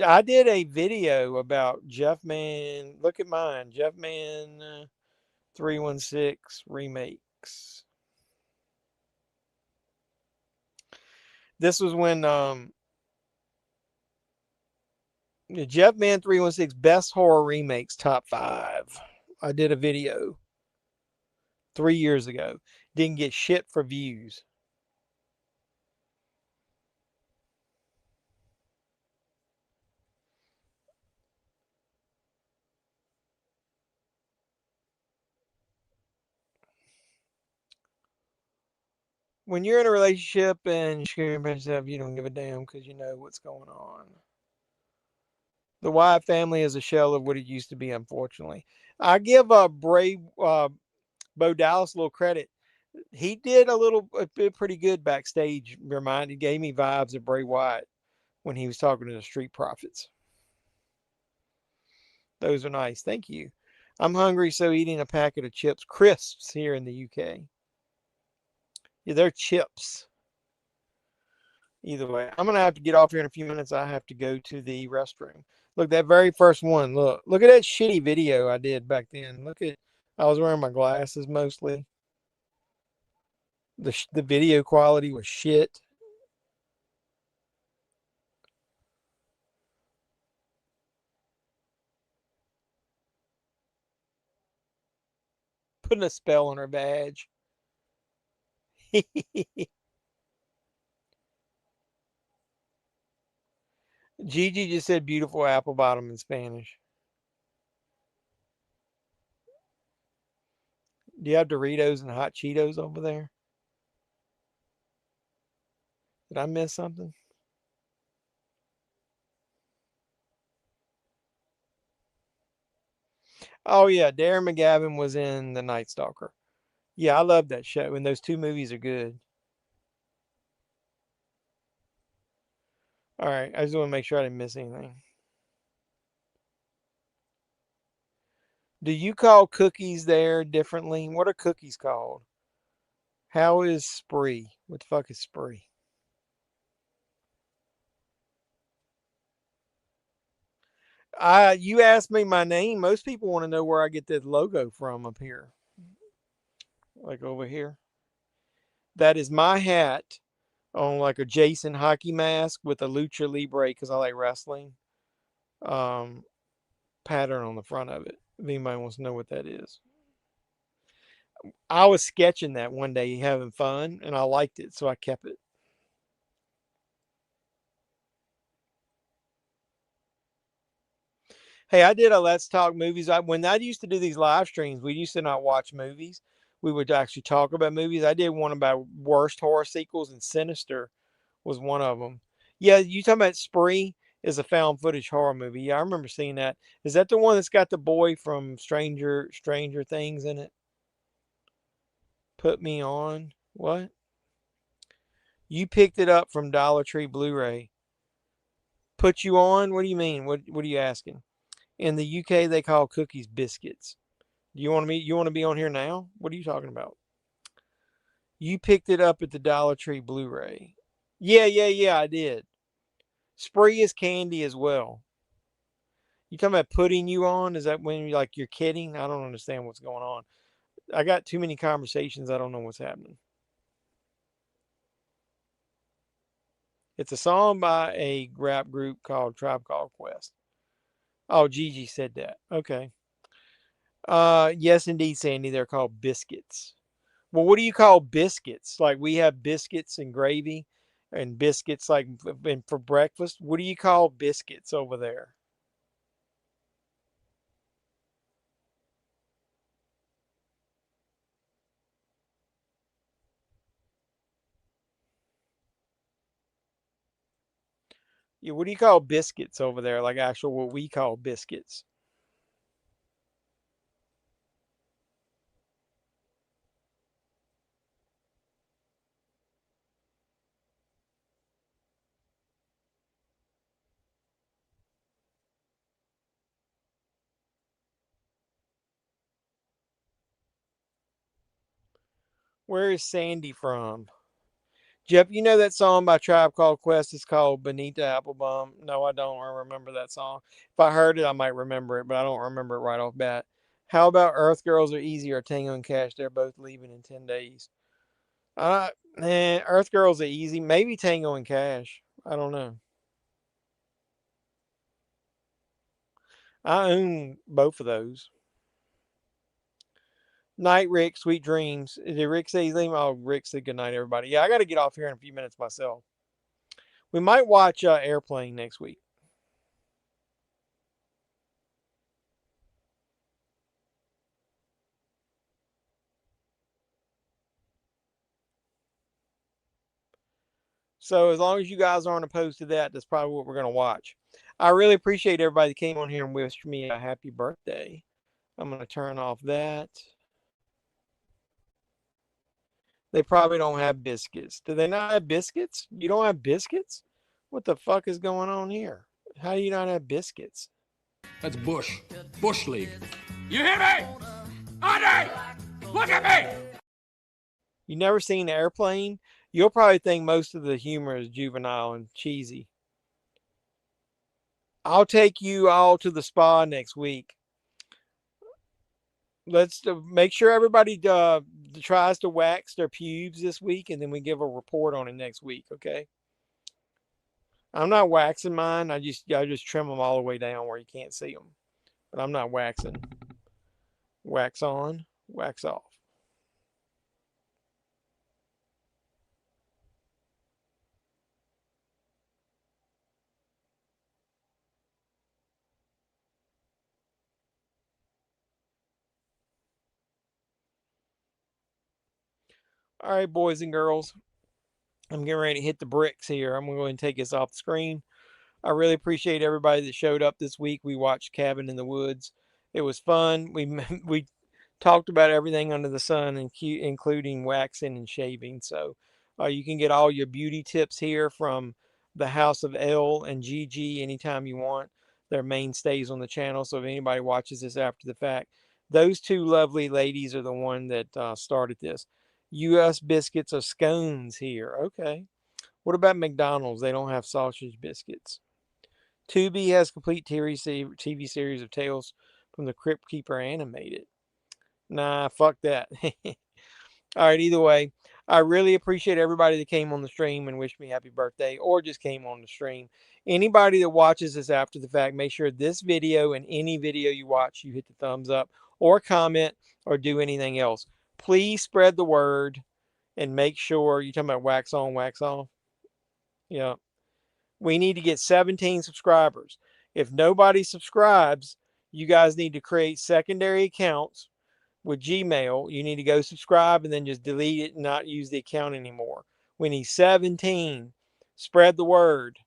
I did a video about JEFFMAN. Look at mine. JEFFMAN316 remakes. This was when JEFFMAN316 best horror remakes top 5. I did a video 3 years ago. Didn't get shit for views. When you're in a relationship and you're yourself, you don't give a damn because you know what's going on. The Wyatt family is a shell of what it used to be, unfortunately. I give Bo Dallas a little credit. He did pretty good backstage. Gave me vibes of Bray Wyatt when he was talking to the Street Profits. Those are nice. Thank you. I'm hungry, so eating a packet of chips, crisps here in the UK. Yeah, they're chips. Either way, I'm going to have to get off here in a few minutes. I have to go to the restroom. Look, that very first one. Look at that shitty video I did back then. I was wearing my glasses mostly. The video quality was shit. Putting a spell on her badge. Gigi just said beautiful apple bottom in Spanish. Do you have Doritos and hot Cheetos over there? Did I miss something? Oh yeah, Darren McGavin was in The Night Stalker. Yeah, I love that show, and those 2 movies are good. All right, I just want to make sure I didn't miss anything. Do you call cookies there differently? What are cookies called? How is spree? What the fuck is spree? You asked me my name. Most people want to know where I get that logo from up here. Like over here. That is my hat on like a Jason hockey mask with a Lucha Libre, because I like wrestling, pattern on the front of it. If anybody wants to know what that is. I was sketching that one day having fun, and I liked it, so I kept it. Hey, I did a Let's Talk Movies. When I used to do these live streams, we used to not watch movies. We would actually talk about movies. I did one about worst horror sequels, and Sinister was one of them. Yeah, you talking about Spree is a found footage horror movie. Yeah, I remember seeing that. Is that the one that's got the boy from Stranger Things in it? Put Me On. What? You picked it up from Dollar Tree Blu-ray. Put you on? What do you mean? What are you asking? In the UK, they call cookies biscuits. Do you want me? You want to be on here now? What are you talking about? You picked it up at the Dollar Tree Blu-ray. Yeah, I did. Spree is candy as well. You talking about putting you on? Is that when you're kidding? I don't understand what's going on. I got too many conversations. I don't know what's happening. It's a song by a rap group called Tribe Called Quest. Oh, Gigi said that. Okay. Yes, indeed, Sandy. They're called biscuits. Well, what do you call biscuits? Like we have biscuits and gravy and biscuits for breakfast. What do you call biscuits over there? Yeah, what do you call biscuits over there? Like actual what we call biscuits. Where is Sandy from? Jeff, you know that song by Tribe Called Quest is called Benita Applebum? No, I don't remember that song. If I heard it, I might remember it, but I don't remember it right off bat. How about Earth Girls Are Easy or Tango and Cash? They're both leaving in 10 days. Uh, Earth Girls Are Easy. Maybe Tango and Cash. I don't know. I own both of those. Night, Rick. Sweet dreams. Did Rick say he's leaving? Oh, Rick said good night, everybody. Yeah, I got to get off here in a few minutes myself. We might watch Airplane next week. So as long as you guys aren't opposed to that, that's probably what we're going to watch. I really appreciate everybody that came on here and wished me a happy birthday. I'm going to turn off that. They probably don't have biscuits. Do they not have biscuits? You don't have biscuits? What the fuck is going on here? How do you not have biscuits? That's Bush. Bush League. You hear me? Andre! Look at me! You never seen Airplane? You'll probably think most of the humor is juvenile and cheesy. I'll take you all to the spa next week. Let's make sure everybody tries to wax their pubes this week, and then we give a report on it next week, okay? I'm not waxing mine. I just trim them all the way down where you can't see them. But I'm not waxing. Wax on, wax off. All right, boys and girls. I'm getting ready to hit the bricks here. I'm going to go ahead and take this off the screen. I really appreciate everybody that showed up this week. We watched Cabin in the Woods. It was fun. We talked about everything under the sun, including waxing and shaving. So you can get all your beauty tips here from the House of L and Gigi anytime you want. They're mainstays on the channel. So if anybody watches this after the fact, those two lovely ladies are the one that started this. U.S. biscuits are scones here. Okay. What about McDonald's? They don't have sausage biscuits. Tubi has complete TV series of Tales from the Crypt Keeper animated. Nah, fuck that. All right, either way, I really appreciate everybody that came on the stream and wished me happy birthday or just came on the stream. Anybody that watches this after the fact, make sure this video and any video you watch, you hit the thumbs up or comment or do anything else. Please spread the word and make sure you're talking about wax on, wax off. Yeah. We need to get 17 subscribers. If nobody subscribes, You guys need to create secondary accounts with Gmail. You need to go subscribe and then just delete it and not use the account anymore. When he's 17, spread the word.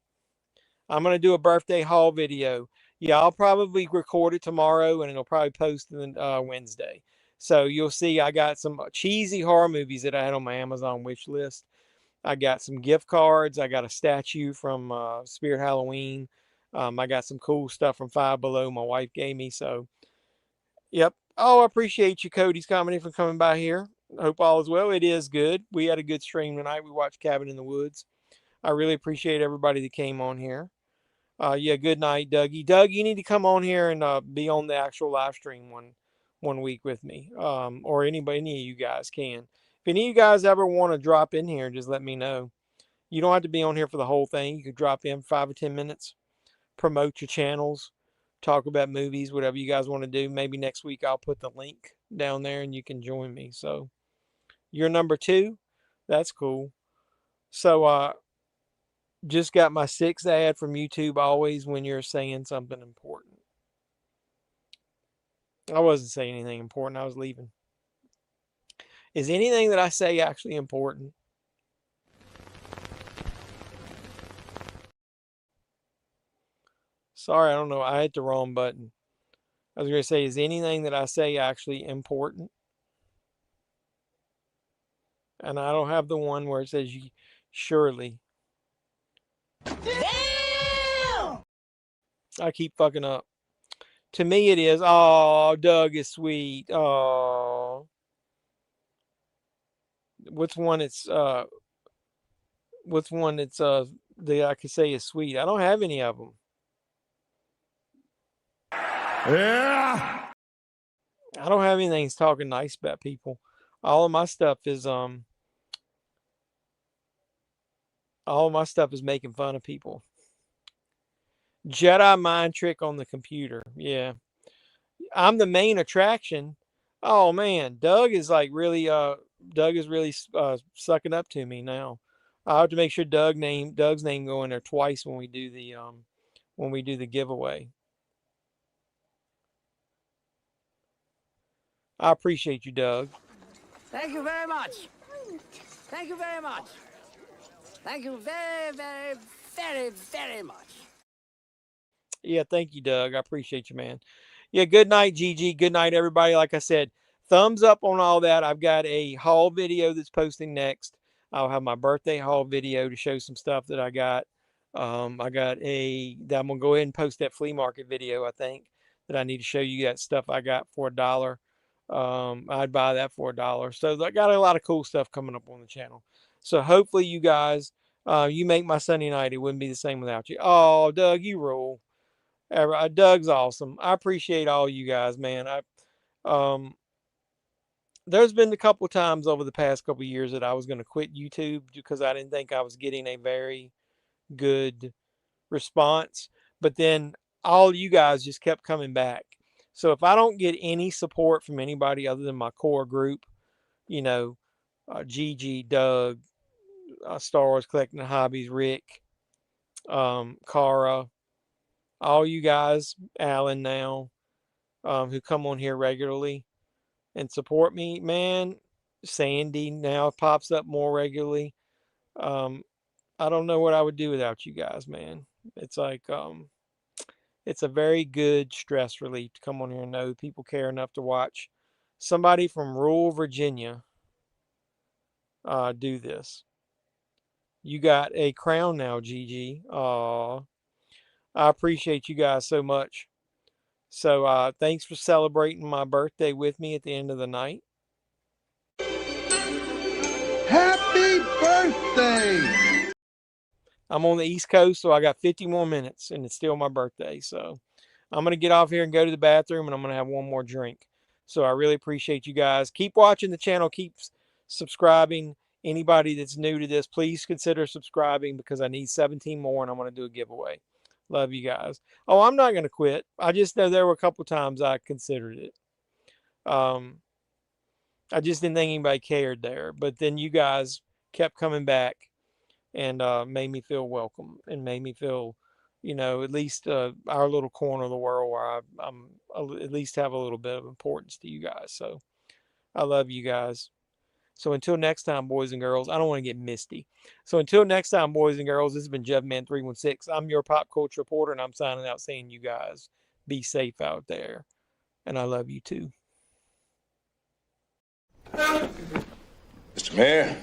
I'm going to do a birthday haul video. Yeah, I'll probably record it tomorrow and it'll probably post on Wednesday. So you'll see I got some cheesy horror movies that I had on my Amazon wish list. I got some gift cards. I got a statue from Spirit Halloween. I got some cool stuff from Five Below my wife gave me. So, yep. Oh, I appreciate you, Cody's Comedy, for coming by here. Hope all is well. It is good. We had a good stream tonight. We watched Cabin in the Woods. I really appreciate everybody that came on here. Yeah, good night, Dougie. Doug, you need to come on here and be on the actual live stream one week with me, or any of you guys can. If any of you guys ever want to drop in here, just let me know. You don't have to be on here for the whole thing. You could drop in 5 or 10 minutes, promote your channels, talk about movies, whatever you guys want to do. Maybe next week I'll put the link down there and you can join me. So you're number 2. That's cool. So just got my 6th ad from YouTube, always when you're saying something important. I wasn't saying anything important. I was leaving. Is anything that I say actually important? Sorry, I don't know. I hit the wrong button. I was going to say, is anything that I say actually important? And I don't have the one where it says surely. Damn! I keep fucking up. To me it is. Oh, Doug is sweet. Oh. What's one that's that I could say is sweet? I don't have any of them. Yeah. I don't have anything that's talking nice about people. All of my stuff is making fun of people. Jedi mind trick on the computer. Yeah. I'm the main attraction. Oh man, Doug is really sucking up to me now. I have to make sure Doug's name go in there twice when we do the giveaway. I appreciate you, Doug. Thank you very much. Thank you very much. Thank you very, very, very, very much. Yeah, thank you, Doug. I appreciate you, man. Yeah, good night, Gigi. Good night, everybody. Like I said, thumbs up on all that. I've got a haul video that's posting next. I'll have my birthday haul video to show some stuff that I got. I'm going to go ahead and post that flea market video, I think, that I need to show you that stuff I got for $1. I'd buy that for $1. So I got a lot of cool stuff coming up on the channel. So hopefully you guys, you make my Sunday night. It wouldn't be the same without you. Oh, Doug, you rule. Doug's awesome. I appreciate all you guys, man. There's been a couple times over the past couple years that I was going to quit YouTube because I didn't think I was getting a very good response. But then all you guys just kept coming back. So if I don't get any support from anybody other than my core group, Gigi, Doug, Star Wars Collecting Hobbies, Rick, Cara, all you guys, Alan now, who come on here regularly and support me, man. Sandy now pops up more regularly. I don't know what I would do without you guys, man. It's like, it's a very good stress relief to come on here and know people care enough to watch somebody from rural Virginia do this. You got a crown now, Gigi. I appreciate you guys so much. So thanks for celebrating my birthday with me at the end of the night. Happy birthday! I'm on the East Coast, so I got 50 more minutes, and it's still my birthday. So I'm going to get off here and go to the bathroom, and I'm going to have one more drink. So I really appreciate you guys. Keep watching the channel. Keep subscribing. Anybody that's new to this, please consider subscribing because I need 17 more, and I'm going to do a giveaway. Love you guys. Oh, I'm not going to quit. I just know there were a couple times I considered it. I just didn't think anybody cared there. But then you guys kept coming back and made me feel welcome and made me feel at least our little corner of the world where I'm at least have a little bit of importance to you guys. So I love you guys. So until next time, boys and girls, I don't want to get misty. So until next time, boys and girls, this has been JEFFMAN316. I'm your pop culture reporter, and I'm signing out saying you guys be safe out there. And I love you too. Mr. Mayor,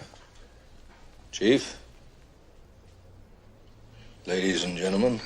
Chief, ladies and gentlemen.